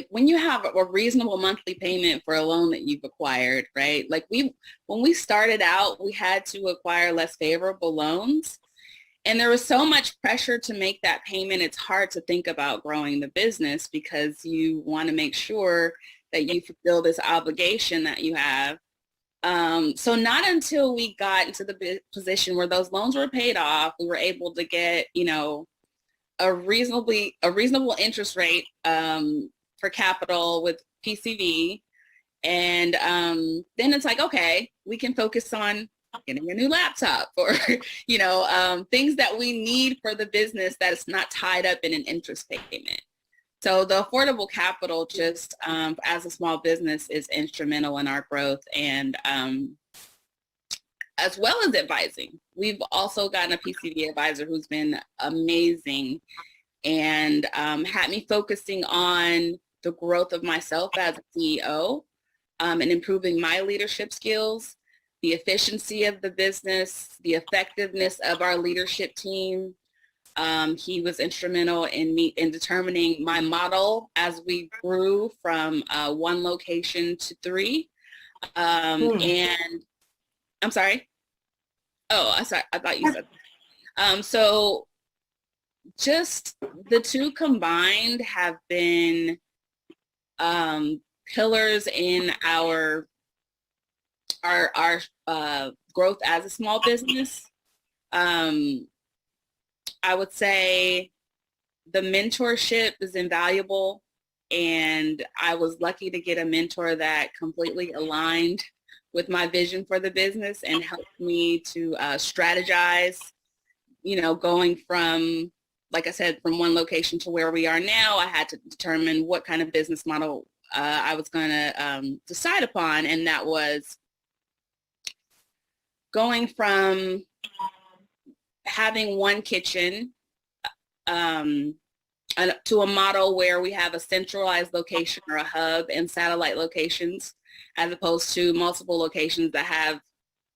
when you have a reasonable monthly payment for a loan that you've acquired, right? Like when we started out, we had to acquire less favorable loans. And there was so much pressure to make that payment. It's hard to think about growing the business because you want to make sure that you fulfill this obligation that you have. So not until we got into the position where those loans were paid off, we were able to get, you know, a reasonable interest rate for capital with PCV. And then it's like, okay, we can focus on getting a new laptop or, you know, things that we need for the business that is not tied up in an interest payment. So the affordable capital just as a small business is instrumental in our growth and as well as advising. We've also gotten a PCV advisor who's been amazing and had me focusing on the growth of myself as a CEO and improving my leadership skills, the efficiency of the business, the effectiveness of our leadership team. He was instrumental in determining my model as we grew from one location to 3. And I'm sorry. Oh, I thought you said. So just the two combined have been pillars in our growth as a small business. I would say the mentorship is invaluable, and I was lucky to get a mentor that completely aligned with my vision for the business and helped me to strategize, going from, like I said, from one location to where we are now. I had to determine what kind of business model I was going to decide upon, and that was going from having one kitchen to a model where we have a centralized location or a hub and satellite locations, as opposed to multiple locations that have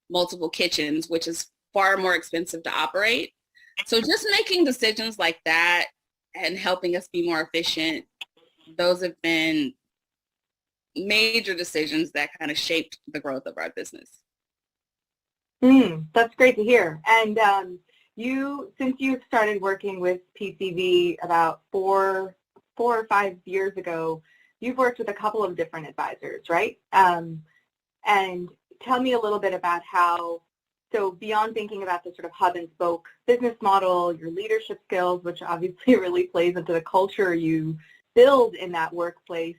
multiple kitchens, which is far more expensive to operate. So just making decisions like that and helping us be more efficient, those have been major decisions that kind of shaped the growth of our business. That's great to hear. And since you started working with PCV about four or 5 years ago, you've worked with a couple of different advisors, right? And tell me a little bit about how, so beyond thinking about the sort of hub and spoke business model, your leadership skills, which obviously really plays into the culture you build in that workplace,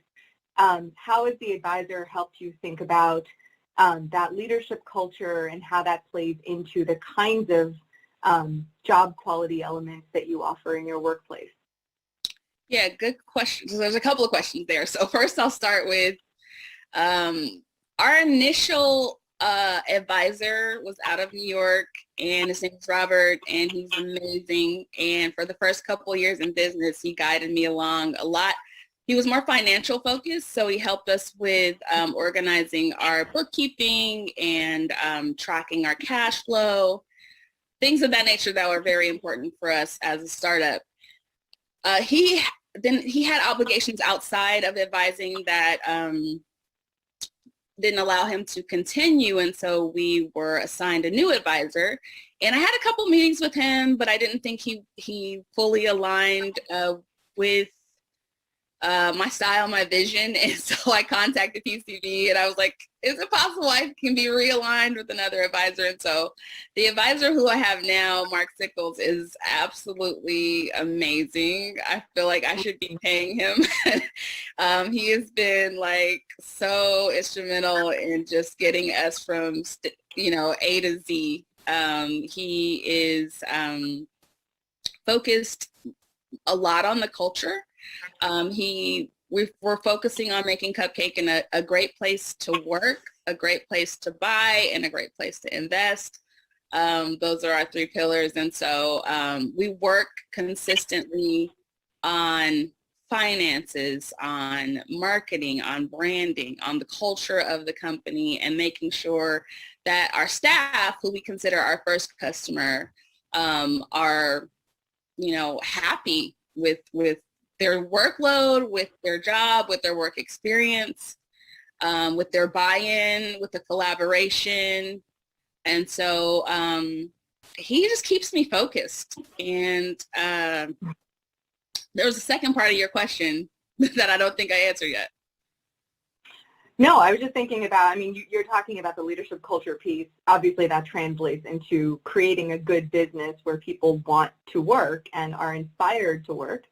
how has the advisor helped you think about that leadership culture and how that plays into the kinds of job quality elements that you offer in your workplace? Yeah, good question. So there's a couple of questions there. So first I'll start with our initial advisor was out of New York, and his name is Robert, and he's amazing. And for the first couple of years in business, he guided me along a lot. He was more financial focused, so he helped us with organizing our bookkeeping and tracking our cash flow, things of that nature that were very important for us as a startup. He had obligations outside of advising that didn't allow him to continue, and so we were assigned a new advisor. And I had a couple meetings with him, but I didn't think he fully aligned with my style, my vision. And so I contacted PCV and I was like, is it possible I can be realigned with another advisor? And so the advisor who I have now, Mark Sickles, is absolutely amazing. I feel like I should be paying him. He has been like so instrumental in just getting us from, A to Z. He is focused a lot on the culture. We're focusing on making Cupcake a great place to work, a great place to buy, and a great place to invest. Those are our three pillars. And so we work consistently on finances, on marketing, on branding, on the culture of the company, and making sure that our staff, who we consider our first customer, are, happy with their workload, with their job, with their work experience, with their buy-in, with the collaboration. And so he just keeps me focused. And there was a second part of your question that I don't think I answered yet. No, I was just thinking about, you're talking about the leadership culture piece. Obviously, that translates into creating a good business where people want to work and are inspired to work.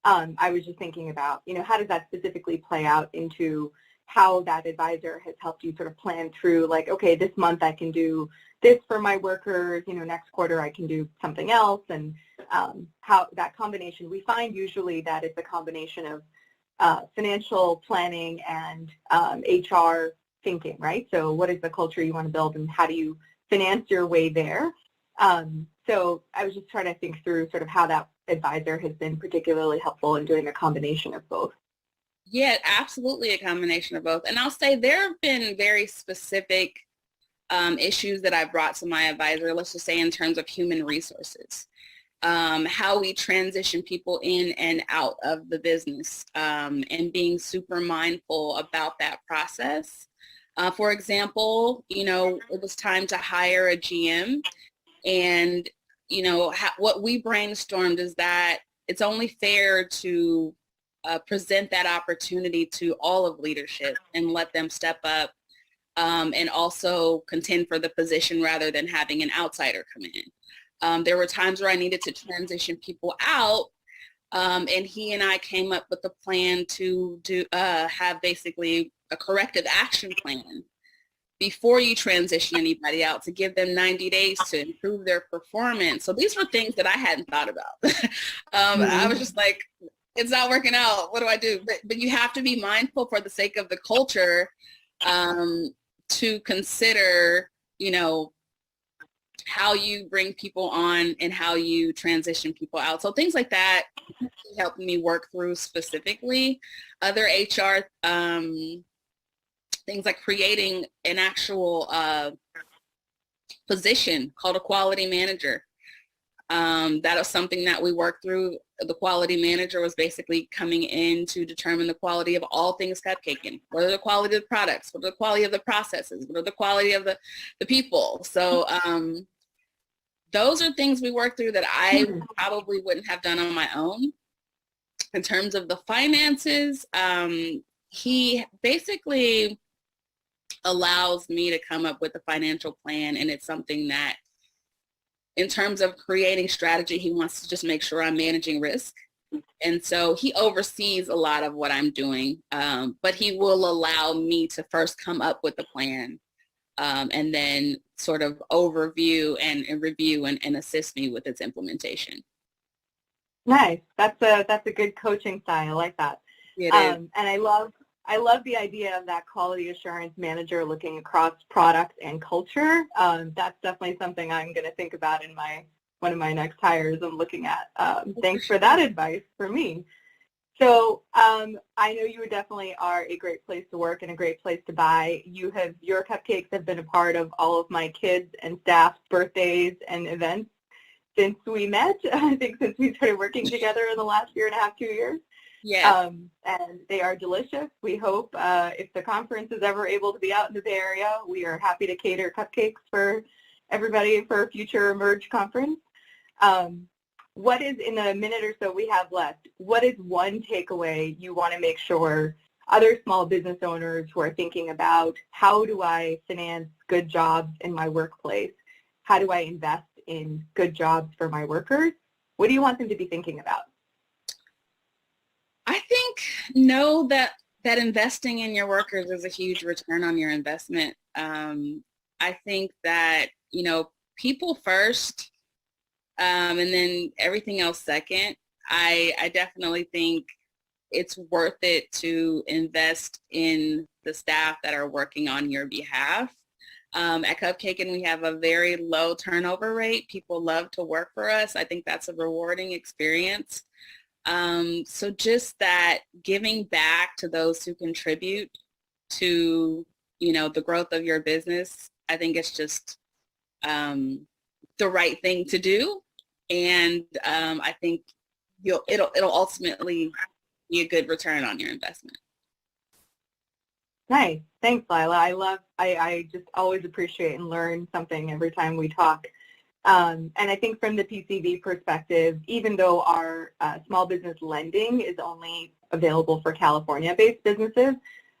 I was just thinking about, how does that specifically play out into how that advisor has helped you sort of plan through, like, okay, this month I can do this for my workers, next quarter I can do something else, and how that combination, we find usually that it's a combination of financial planning and HR thinking, right? So what is the culture you want to build and how do you finance your way there? So I was just trying to think through sort of how that advisor has been particularly helpful in doing a combination of both. Yeah, absolutely a combination of both. And I'll say there have been very specific issues that I brought to my advisor, let's just say in terms of human resources, how we transition people in and out of the business, and being super mindful about that process. For example, it was time to hire a GM, and what we brainstormed is that it's only fair to present that opportunity to all of leadership and let them step up and also contend for the position rather than having an outsider come in. There were times where I needed to transition people out, and he and I came up with a plan to have basically a corrective action plan. before you transition anybody out, to give them 90 days to improve their performance. So these were things that I hadn't thought about. I was just like, it's not working out. What do I do? But you have to be mindful for the sake of the culture to consider, how you bring people on and how you transition people out. So things like that helped me work through specifically. Other HR things like creating an actual position called a quality manager. That was something that we worked through. The quality manager was basically coming in to determine the quality of all things cupcaking. What are the quality of the products? What are the quality of the processes? What are the quality of the people? So those are things we worked through that I probably wouldn't have done on my own. In terms of the finances, he basically allows me to come up with a financial plan, and it's something that, in terms of creating strategy, he wants to just make sure I'm managing risk. And so he oversees a lot of what I'm doing, but he will allow me to first come up with a plan and then sort of overview and review and assist me with its implementation. Nice. That's a good coaching style. I like that. And I love the idea of that quality assurance manager looking across products and culture. That's definitely something I'm going to think about in one of my next hires I'm looking at. Thanks for that advice for me. So I know you definitely are a great place to work and a great place to buy. Your cupcakes have been a part of all of my kids' and staff's birthdays and events since we met. I think since we started working together in the last 1.5 to 2 years. Yeah. And they are delicious. We hope if the conference is ever able to be out in the Bay Area, we are happy to cater cupcakes for everybody for a future Emerge conference. What is, in the minute or so we have left, what is one takeaway you want to make sure other small business owners who are thinking about, how do I finance good jobs in my workplace? How do I invest in good jobs for my workers? What do you want them to be thinking about? I think know that investing in your workers is a huge return on your investment. I think that, people first, and then everything else second. I definitely think it's worth it to invest in the staff that are working on your behalf. At Cupcakin, we have a very low turnover rate. People love to work for us. I think that's a rewarding experience. So just that giving back to those who contribute to, the growth of your business, I think it's just the right thing to do. And I think it'll ultimately be a good return on your investment. Nice. Thanks, Lila. I just always appreciate and learn something every time we talk. And I think from the PCV perspective, even though our small business lending is only available for California-based businesses,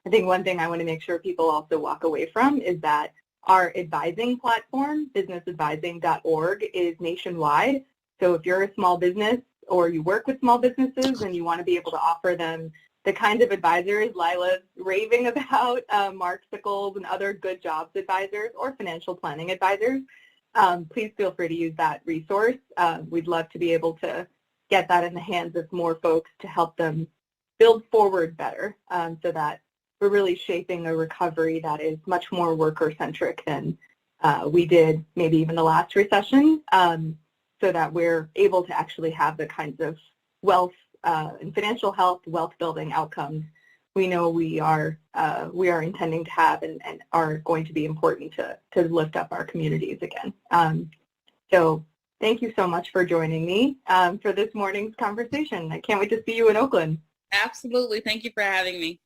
I think one thing I want to make sure people also walk away from is that our advising platform, businessadvising.org, is nationwide. So if you're a small business or you work with small businesses and you want to be able to offer them the kinds of advisors Lila's raving about, Mark Sickles and other good jobs advisors or financial planning advisors, please feel free to use that resource. We'd love to be able to get that in the hands of more folks to help them build forward better, so that we're really shaping a recovery that is much more worker-centric than we did maybe even the last recession, so that we're able to actually have the kinds of wealth and financial health, wealth-building outcomes we know we are intending to have and are going to be important to lift up our communities again. So thank you so much for joining me for this morning's conversation. I can't wait to see you in Oakland. Absolutely. Thank you for having me.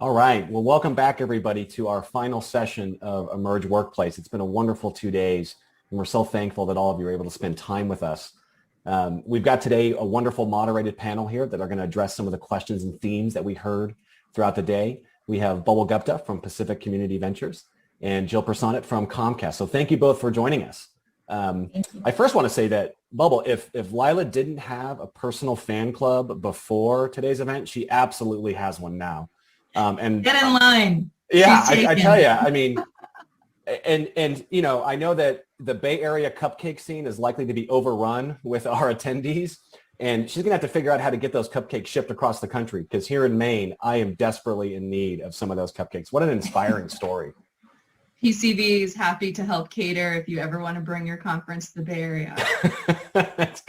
All right. Well, welcome back, everybody, to our final session of Emerge Workplace. It's been a wonderful 2 days, and we're so thankful that all of you are able to spend time with us. We've got today a wonderful moderated panel here that are going to address some of the questions and themes that we heard throughout the day. We have Bubble Gupta from Pacific Community Ventures and Jill Personet from Comcast. So thank you both for joining us. I first want to say that, Bubble, if Lila didn't have a personal fan club before today's event, she absolutely has one now. And get in line. Yeah, I tell you, I mean, and you know, I know that the Bay Area cupcake scene is likely to be overrun with our attendees, and she's gonna have to figure out how to get those cupcakes shipped across the country, because here in Maine, I am desperately in need of some of those cupcakes. What an inspiring story. PCV is happy to help cater if you ever want to bring your conference to the Bay Area.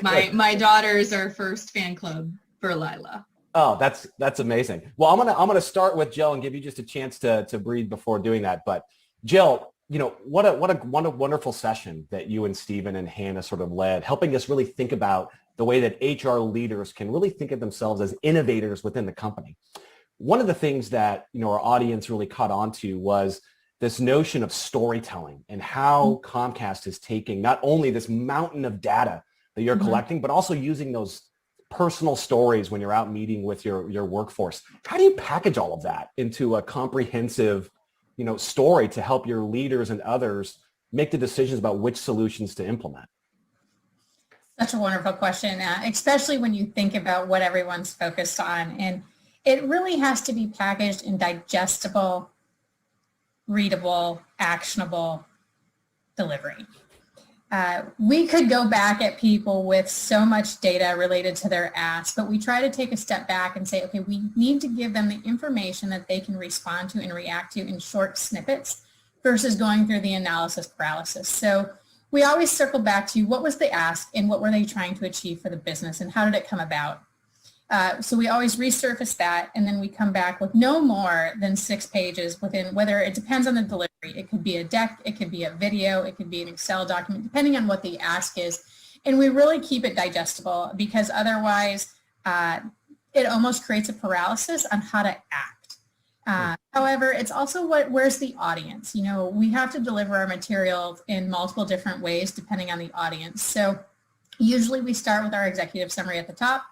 My daughters are first fan club for Lila. Oh, that's amazing. Well, I'm gonna start with Jill and give you just a chance to breathe before doing that. But Jill, you know, what a wonderful session that you and Stephen and Hannah sort of led, helping us really think about the way that HR leaders can really think of themselves as innovators within the company. One of the things that, you know, our audience really caught on to was this notion of storytelling and how Comcast is taking not only this mountain of data that you're collecting, but also using those personal stories when you're out meeting with your workforce. How do you package all of that into a comprehensive, you know, story to help your leaders and others make the decisions about which solutions to implement? Such a wonderful question, especially when you think about what everyone's focused on. And it really has to be packaged in digestible, readable, actionable delivery. We could go back at people with so much data related to their ask, but we try to take a step back and say, okay, we need to give them the information that they can respond to and react to in short snippets versus going through the analysis paralysis. So we always circle back to what was the ask and what were they trying to achieve for the business and how did it come about? So we always resurface that, and then we come back with no more than 6 pages within, whether it depends on the delivery. It could be a deck, it could be a video, it could be an Excel document, depending on what the ask is. And we really keep it digestible, because otherwise it almost creates a paralysis on how to act. However, it's also where's the audience? You know, we have to deliver our material in multiple different ways depending on the audience. So usually we start with our executive summary at the top.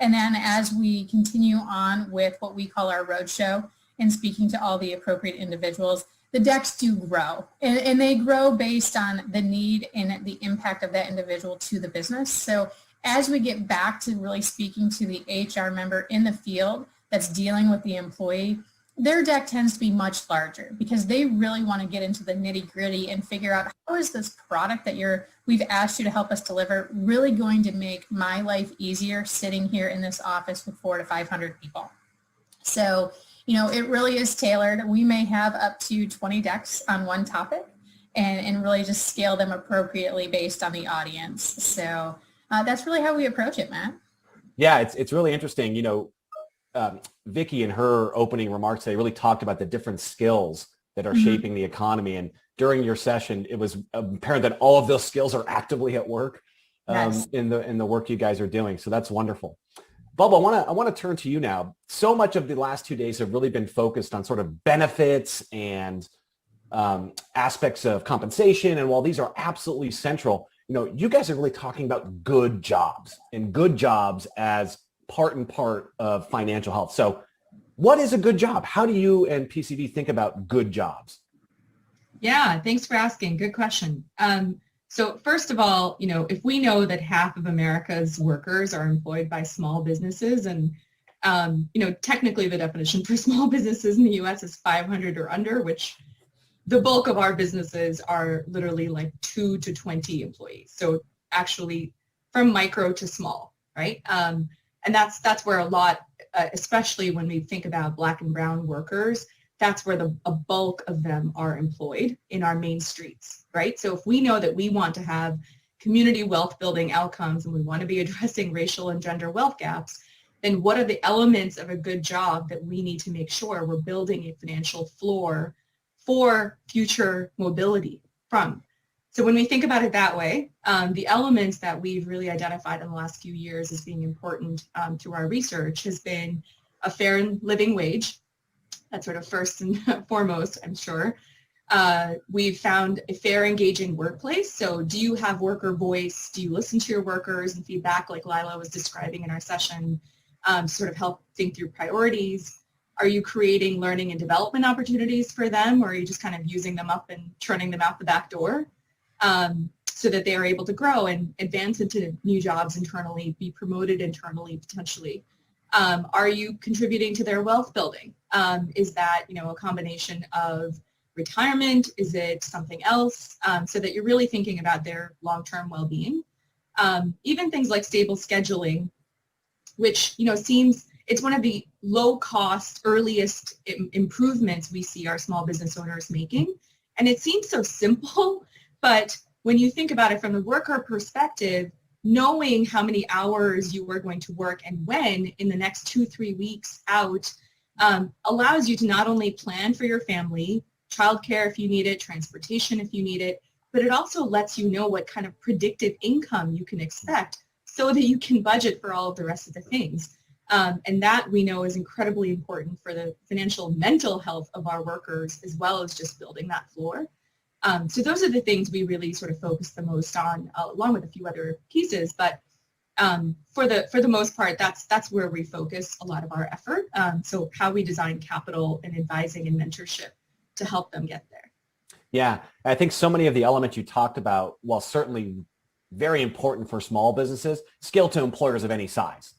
And then as we continue on with what we call our roadshow and speaking to all the appropriate individuals, the decks do grow. And they grow based on the need and the impact of that individual to the business. So as we get back to really speaking to the HR member in the field that's dealing with the employee, their deck tends to be much larger because they really want to get into the nitty gritty and figure out how is this product that we've asked you to help us deliver really going to make my life easier sitting here in this office with 400 to 500 people. So, you know, it really is tailored. We may have up to 20 decks on one topic and really just scale them appropriately based on the audience. So that's really how we approach it, Matt. Yeah, it's really interesting. You know, Vicki in her opening remarks today really talked about the different skills that are shaping the economy. And during your session, it was apparent that all of those skills are actively at work in the work you guys are doing. So that's wonderful. Bubba, I want to turn to you now. So much of the last 2 days have really been focused on sort of benefits and aspects of compensation. And while these are absolutely central, you know, you guys are really talking about good jobs and good jobs as part and part of financial health. So what is a good job? How do you and PCV think about good jobs? Yeah, thanks for asking. Good question. So first of all, you know, if we know that half of America's workers are employed by small businesses, and, you know, technically the definition for small businesses in the U.S. is 500 or under, which the bulk of our businesses are literally like 2 to 20 employees. So actually from micro to small, right? And that's where a lot, especially when we think about Black and brown workers, that's where a bulk of them are employed in our main streets, right? So if we know that we want to have community wealth building outcomes and we want to be addressing racial and gender wealth gaps, then what are the elements of a good job that we need to make sure we're building a financial floor for future mobility from? So when we think about it that way, the elements that we've really identified in the last few years as being important to our research has been a fair living wage, That's sort of first and foremost, I'm sure. We've found a fair, engaging workplace. So do you have worker voice? Do you listen to your workers and feedback like Lila was describing in our session, sort of help think through priorities? Are you creating learning and development opportunities for them, or are you just kind of using them up and turning them out the back door so that they are able to grow and advance into new jobs internally, be promoted internally potentially? Are you contributing to their wealth building? Is that, a combination of retirement? Is it something else? So that you're really thinking about their long-term well-being. Even things like stable scheduling, which, seems it's one of the low-cost, earliest improvements we see our small business owners making. And it seems so simple, but when you think about it from the worker perspective, knowing how many hours you are going to work and when in the next 2-3 weeks out allows you to not only plan for your family, childcare if you need it, transportation if you need it, but it also lets you know what kind of predictive income you can expect so that you can budget for all of the rest of the things. And that we know is incredibly important for the financial mental health of our workers, as well as just building that floor. So those are the things we really sort of focus the most on, along with a few other pieces. But for the most part, that's where we focus a lot of our effort. So how we design capital and advising and mentorship to help them get there. Yeah, I think so many of the elements you talked about, while certainly very important for small businesses, scale to employers of any size.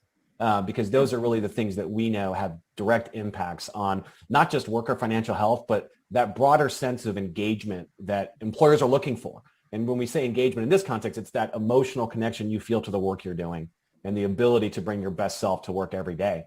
Because those are really the things that we know have direct impacts on not just worker financial health, but that broader sense of engagement that employers are looking for. And when we say engagement in this context, it's that emotional connection you feel to the work you're doing and the ability to bring your best self to work every day.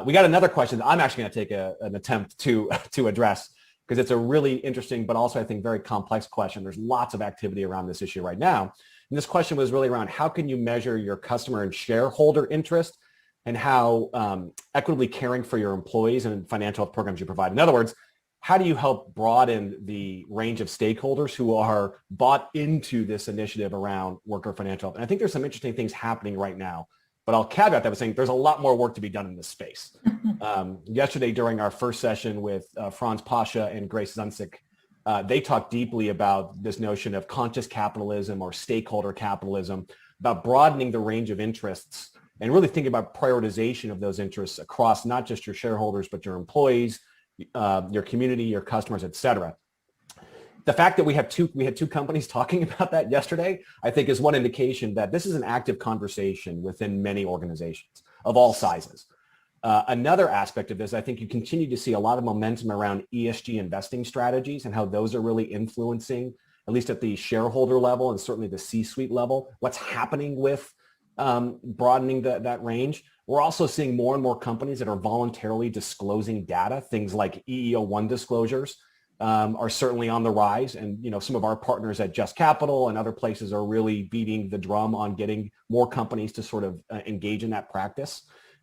We got another question that I'm actually going to take an attempt to address, because it's a really interesting, but also I think very complex question. There's lots of activity around this issue right now. And this question was really around how can you measure your customer and shareholder interest and how equitably caring for your employees and financial health programs you provide. In other words, how do you help broaden the range of stakeholders who are bought into this initiative around worker financial health? And I think there's some interesting things happening right now, but I'll caveat that by saying there's a lot more work to be done in this space. Yesterday during our first session with Franz Pasha and Grace Zunzig, they talked deeply about this notion of conscious capitalism or stakeholder capitalism, about broadening the range of interests and really thinking about prioritization of those interests across not just your shareholders, but your employees, your community, your customers, et cetera. The fact that we had two companies talking about that yesterday, I think is one indication that this is an active conversation within many organizations of all sizes. Another aspect of this, I think you continue to see a lot of momentum around ESG investing strategies and how those are really influencing, at least at the shareholder level and certainly the C-suite level, what's happening with broadening that range. We're also seeing more and more companies that are voluntarily disclosing data. Things like EEO-1 disclosures are certainly on the rise. And, some of our partners at Just Capital and other places are really beating the drum on getting more companies to sort of engage in that practice.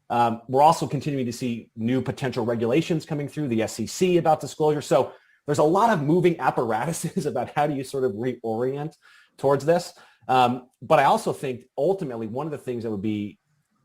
We're also continuing to see new potential regulations coming through, the SEC about disclosure. So there's a lot of moving apparatuses about how do you sort of reorient towards this. But I also think ultimately one of the things that would be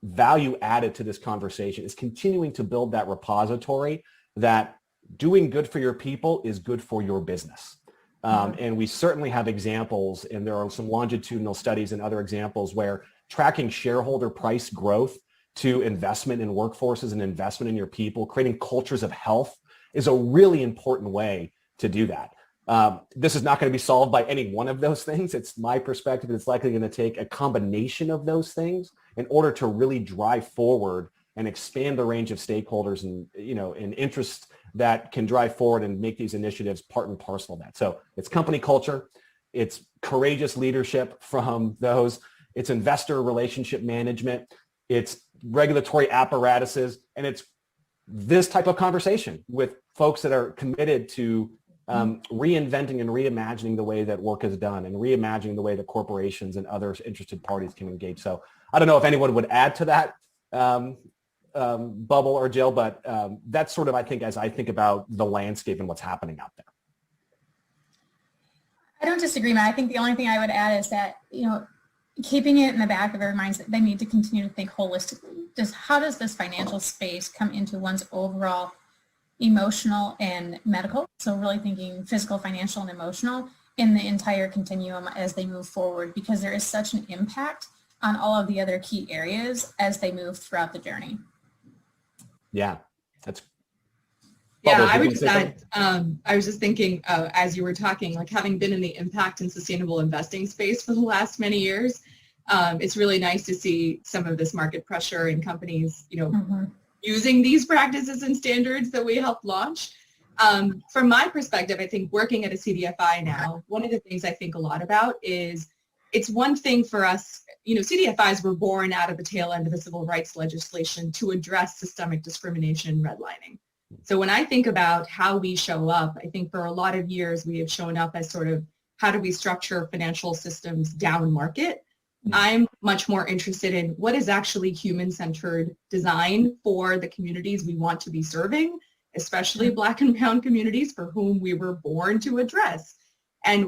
value added to this conversation is continuing to build that repository that doing good for your people is good for your business. And we certainly have examples, and there are some longitudinal studies and other examples where tracking shareholder price growth to investment in workforces and investment in your people, creating cultures of health is a really important way to do that. This is not going to be solved by any one of those things. It's my perspective. It's likely going to take a combination of those things in order to really drive forward and expand the range of stakeholders and, and interests that can drive forward and make these initiatives part and parcel of that. So it's company culture, it's courageous leadership from those, it's investor relationship management, it's regulatory apparatuses, and it's this type of conversation with folks that are committed to reinventing and reimagining the way that work is done and reimagining the way that corporations and other interested parties can engage. So I don't know if anyone would add to that, Bubble or Jill, but that's sort of, I think, as I think about the landscape and what's happening out there. I don't disagree, Matt. I think the only thing I would add is that, keeping it in the back of their minds that they need to continue to think holistically. How does this financial space come into one's overall, emotional, and medical. So really thinking physical, financial, and emotional in the entire continuum as they move forward, because there is such an impact on all of the other key areas as they move throughout the journey. Yeah, that's. Yeah, Bubbles, I you would gonna just say add, something? I was just thinking as you were talking, like having been in the impact and sustainable investing space for the last many years, it's really nice to see some of this market pressure in companies, using these practices and standards that we helped launch. From my perspective, I think working at a CDFI now, one of the things I think a lot about is it's one thing for us, CDFIs were born out of the tail end of the civil rights legislation to address systemic discrimination and redlining. So when I think about how we show up, I think for a lot of years we have shown up as sort of how do we structure financial systems down market. I'm much more interested in what is actually human-centered design for the communities we want to be serving, especially Black and Brown communities for whom we were born to address. And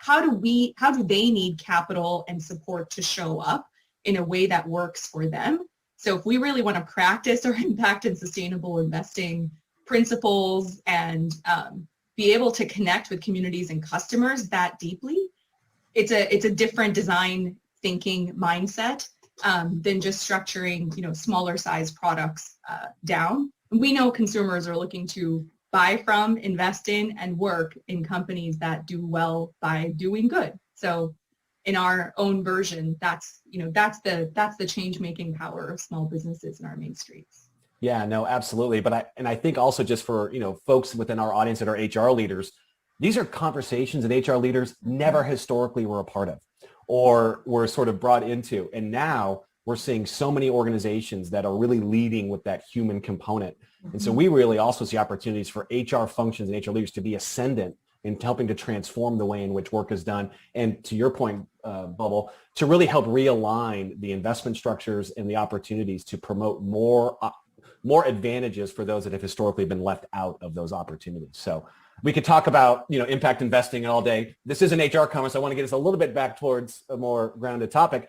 how do they need capital and support to show up in a way that works for them? So if we really want to practice our impact and sustainable investing principles and be able to connect with communities and customers that deeply, it's a different design thinking mindset than just structuring, smaller size products down. We know consumers are looking to buy from, invest in, and work in companies that do well by doing good. So in our own version, that's the change-making power of small businesses in our main streets. Yeah, no, absolutely. But I think also just for, folks within our audience that are HR leaders, these are conversations that HR leaders never historically were a part of or were sort of brought into. And now we're seeing so many organizations that are really leading with that human component. And so we really also see opportunities for HR functions and HR leaders to be ascendant in helping to transform the way in which work is done. And to your point, Bubble, to really help realign the investment structures and the opportunities to promote more advantages for those that have historically been left out of those opportunities. So we could talk about, impact investing all day. This is an HR conference. I want to get us a little bit back towards a more grounded topic.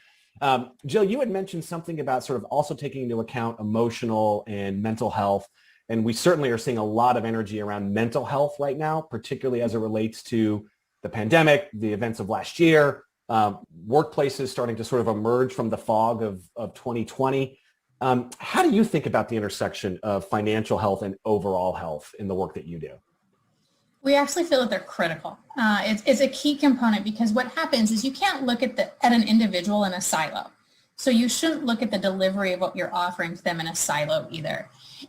Jill, you had mentioned something about sort of also taking into account emotional and mental health. And we certainly are seeing a lot of energy around mental health right now, particularly as it relates to the pandemic, the events of last year, workplaces starting to sort of emerge from the fog of 2020. How do you think about the intersection of financial health and overall health in the work that you do? We actually feel that they're critical. It's a key component because what happens is you can't look at an individual in a silo. So you shouldn't look at the delivery of what you're offering to them in a silo either.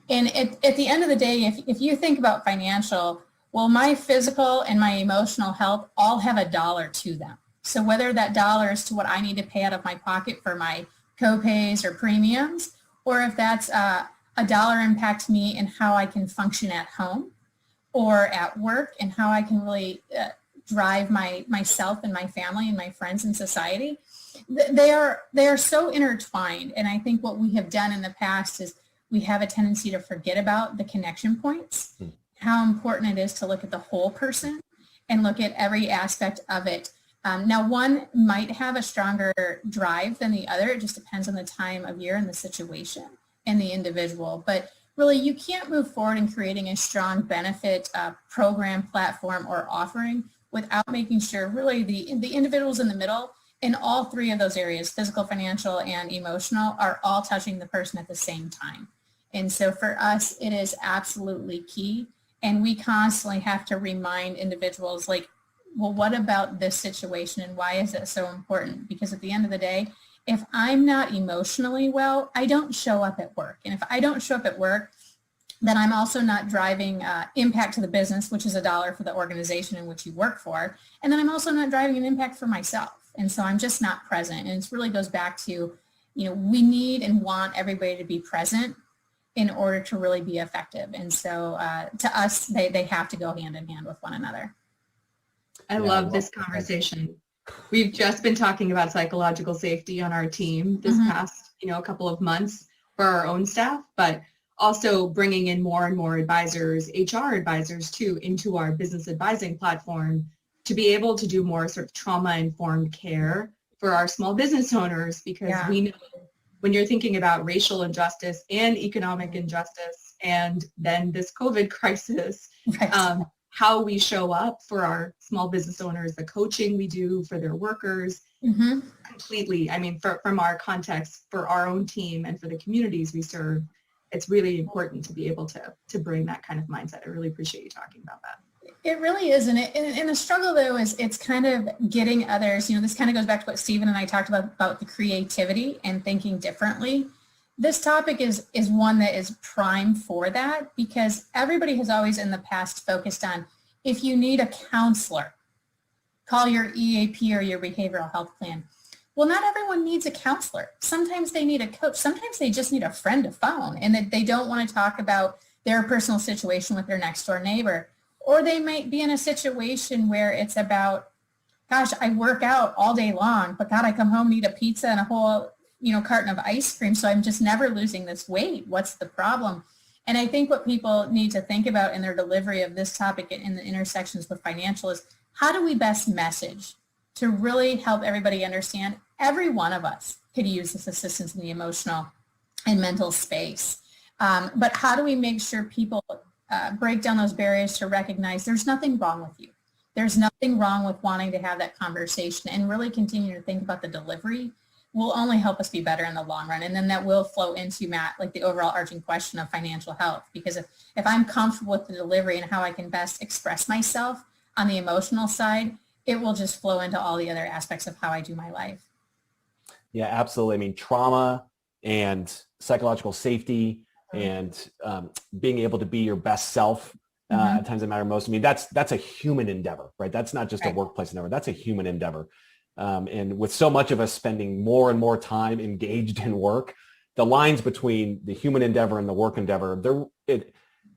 And at the end of the day, if you think about financial, well, my physical and my emotional health all have a dollar to them. So whether that dollar is to what I need to pay out of my pocket for my co-pays or premiums, or if that's a dollar impacts me in how I can function at home or at work and how I can really drive myself and my family and my friends in society, they are so intertwined. And I think what we have done in the past is we have a tendency to forget about the connection points, how important it is to look at the whole person and look at every aspect of it. Now, one might have a stronger drive than the other. It just depends on the time of year and the situation and the individual. But really, you can't move forward in creating a strong benefit program, platform, or offering without making sure really the individuals in the middle in all three of those areas, physical, financial, and emotional, are all touching the person at the same time. And so for us, it is absolutely key. And we constantly have to remind individuals like, well, what about this situation and why is it so important? Because at the end of the day, if I'm not emotionally well, I don't show up at work. And if I don't show up at work, then I'm also not driving impact to the business, which is a dollar for the organization in which you work for. And then I'm also not driving an impact for myself. And so I'm just not present. And it really goes back to, we need and want everybody to be present in order to really be effective. And so to us, they have to go hand in hand with one another. I love this conversation. We've just been talking about psychological safety on our team this past, a couple of months for our own staff, but also bringing in more and more advisors, HR advisors too, into our business advising platform to be able to do more sort of trauma-informed care for our small business owners, because we know when you're thinking about racial injustice and economic injustice, and then this COVID crisis, Right. how we show up for our small business owners, the coaching we do for their workers, Mm-hmm. completely. I mean, from our context, for our own team and for the communities we serve, it's really important to be able to bring that kind of mindset. I really appreciate you talking about that. It really is. And the struggle, though, is it's kind of getting others, this kind of goes back to what Stephen and I talked about the creativity and thinking differently. This topic is one that is prime for that, because everybody has always in the past focused on, if you need a counselor, call your EAP or your behavioral health plan. Well, not everyone needs a counselor. Sometimes they need a coach. Sometimes they just need a friend to phone, and that they don't want to talk about their personal situation with their next door neighbor. Or they might be in a situation where it's about, gosh, I work out all day long, but God, I come home and eat a pizza and a whole, carton of ice cream. So I'm just never losing this weight. What's the problem? And I think what people need to think about in their delivery of this topic in the intersections with financial is, how do we best message to really help everybody understand every one of us could use this assistance in the emotional and mental space. But how do we make sure people break down those barriers to recognize there's nothing wrong with you. There's nothing wrong with wanting to have that conversation, and really continue to think about the delivery will only help us be better in the long run. And then that will flow into, Matt, like the overall arching question of financial health. Because if I'm comfortable with the delivery and how I can best express myself on the emotional side, it will just flow into all the other aspects of how I do my life. Yeah, absolutely. I mean, trauma and psychological safety and being able to be your best self at times that matter most. I mean, that's a human endeavor, right? That's not just a workplace endeavor. That's a human endeavor. And with so much of us spending more and more time engaged in work, the lines between the human endeavor and the work endeavor,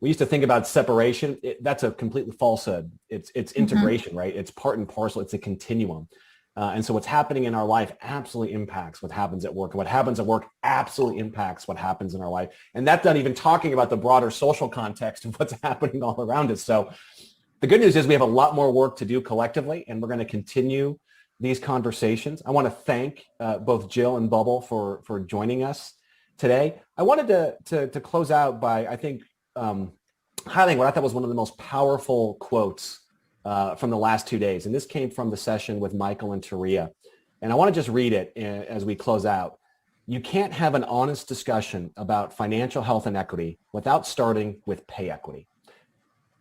we used to think about separation. That's a completely falsehood. It's integration, right? It's part and parcel. It's a continuum. And so what's happening in our life absolutely impacts what happens at work. And what happens at work absolutely impacts what happens in our life. And that's not even talking about the broader social context of what's happening all around us. So the good news is we have a lot more work to do collectively, and we're going to continue these conversations. I want to thank both Jill and Bubble for joining us today. I wanted to close out by, I think, highlighting what I thought was one of the most powerful quotes from the last 2 days. And this came from the session with Michael and Taria. And I want to just read it as we close out. You can't have an honest discussion about financial health and equity without starting with pay equity.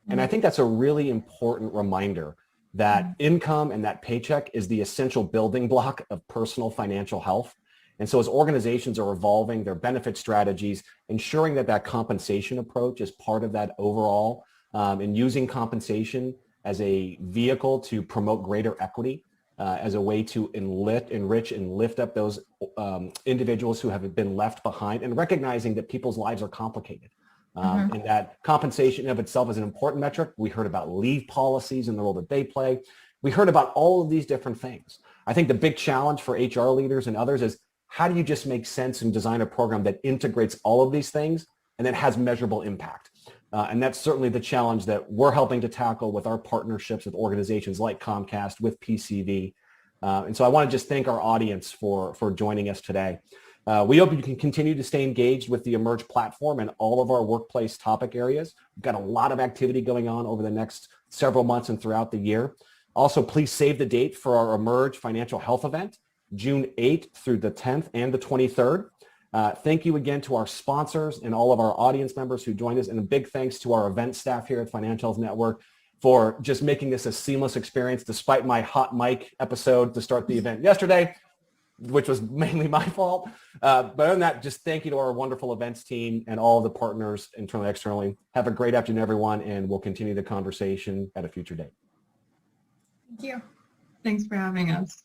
And I think that's a really important reminder that income and that paycheck is the essential building block of personal financial health. And so as organizations are evolving their benefit strategies, ensuring that compensation approach is part of that overall, and using compensation as a vehicle to promote greater equity, as a way to enrich and lift up those individuals who have been left behind, and recognizing that people's lives are complicated. And that compensation of itself is an important metric. We heard about leave policies and the role that they play. We heard about all of these different things. I think the big challenge for HR leaders and others is, how do you just make sense and design a program that integrates all of these things and that has measurable impact? And that's certainly the challenge that we're helping to tackle with our partnerships with organizations like Comcast, with PCV. And so I want to just thank our audience for joining us today. We hope you can continue to stay engaged with the Emerge platform and all of our workplace topic areas. We've got a lot of activity going on over the next several months and throughout the year. Also, please save the date for our Emerge Financial Health event, June 8th through the 10th and the 23rd. Thank you again to our sponsors and all of our audience members who joined us, and a big thanks to our event staff here at Financial Health Network for just making this a seamless experience despite my hot mic episode to start the event yesterday, which was mainly my fault. But other than that, just thank you to our wonderful events team and all of the partners internally and externally. Have a great afternoon, everyone, and we'll continue the conversation at a future date. Thank you. Thanks for having us.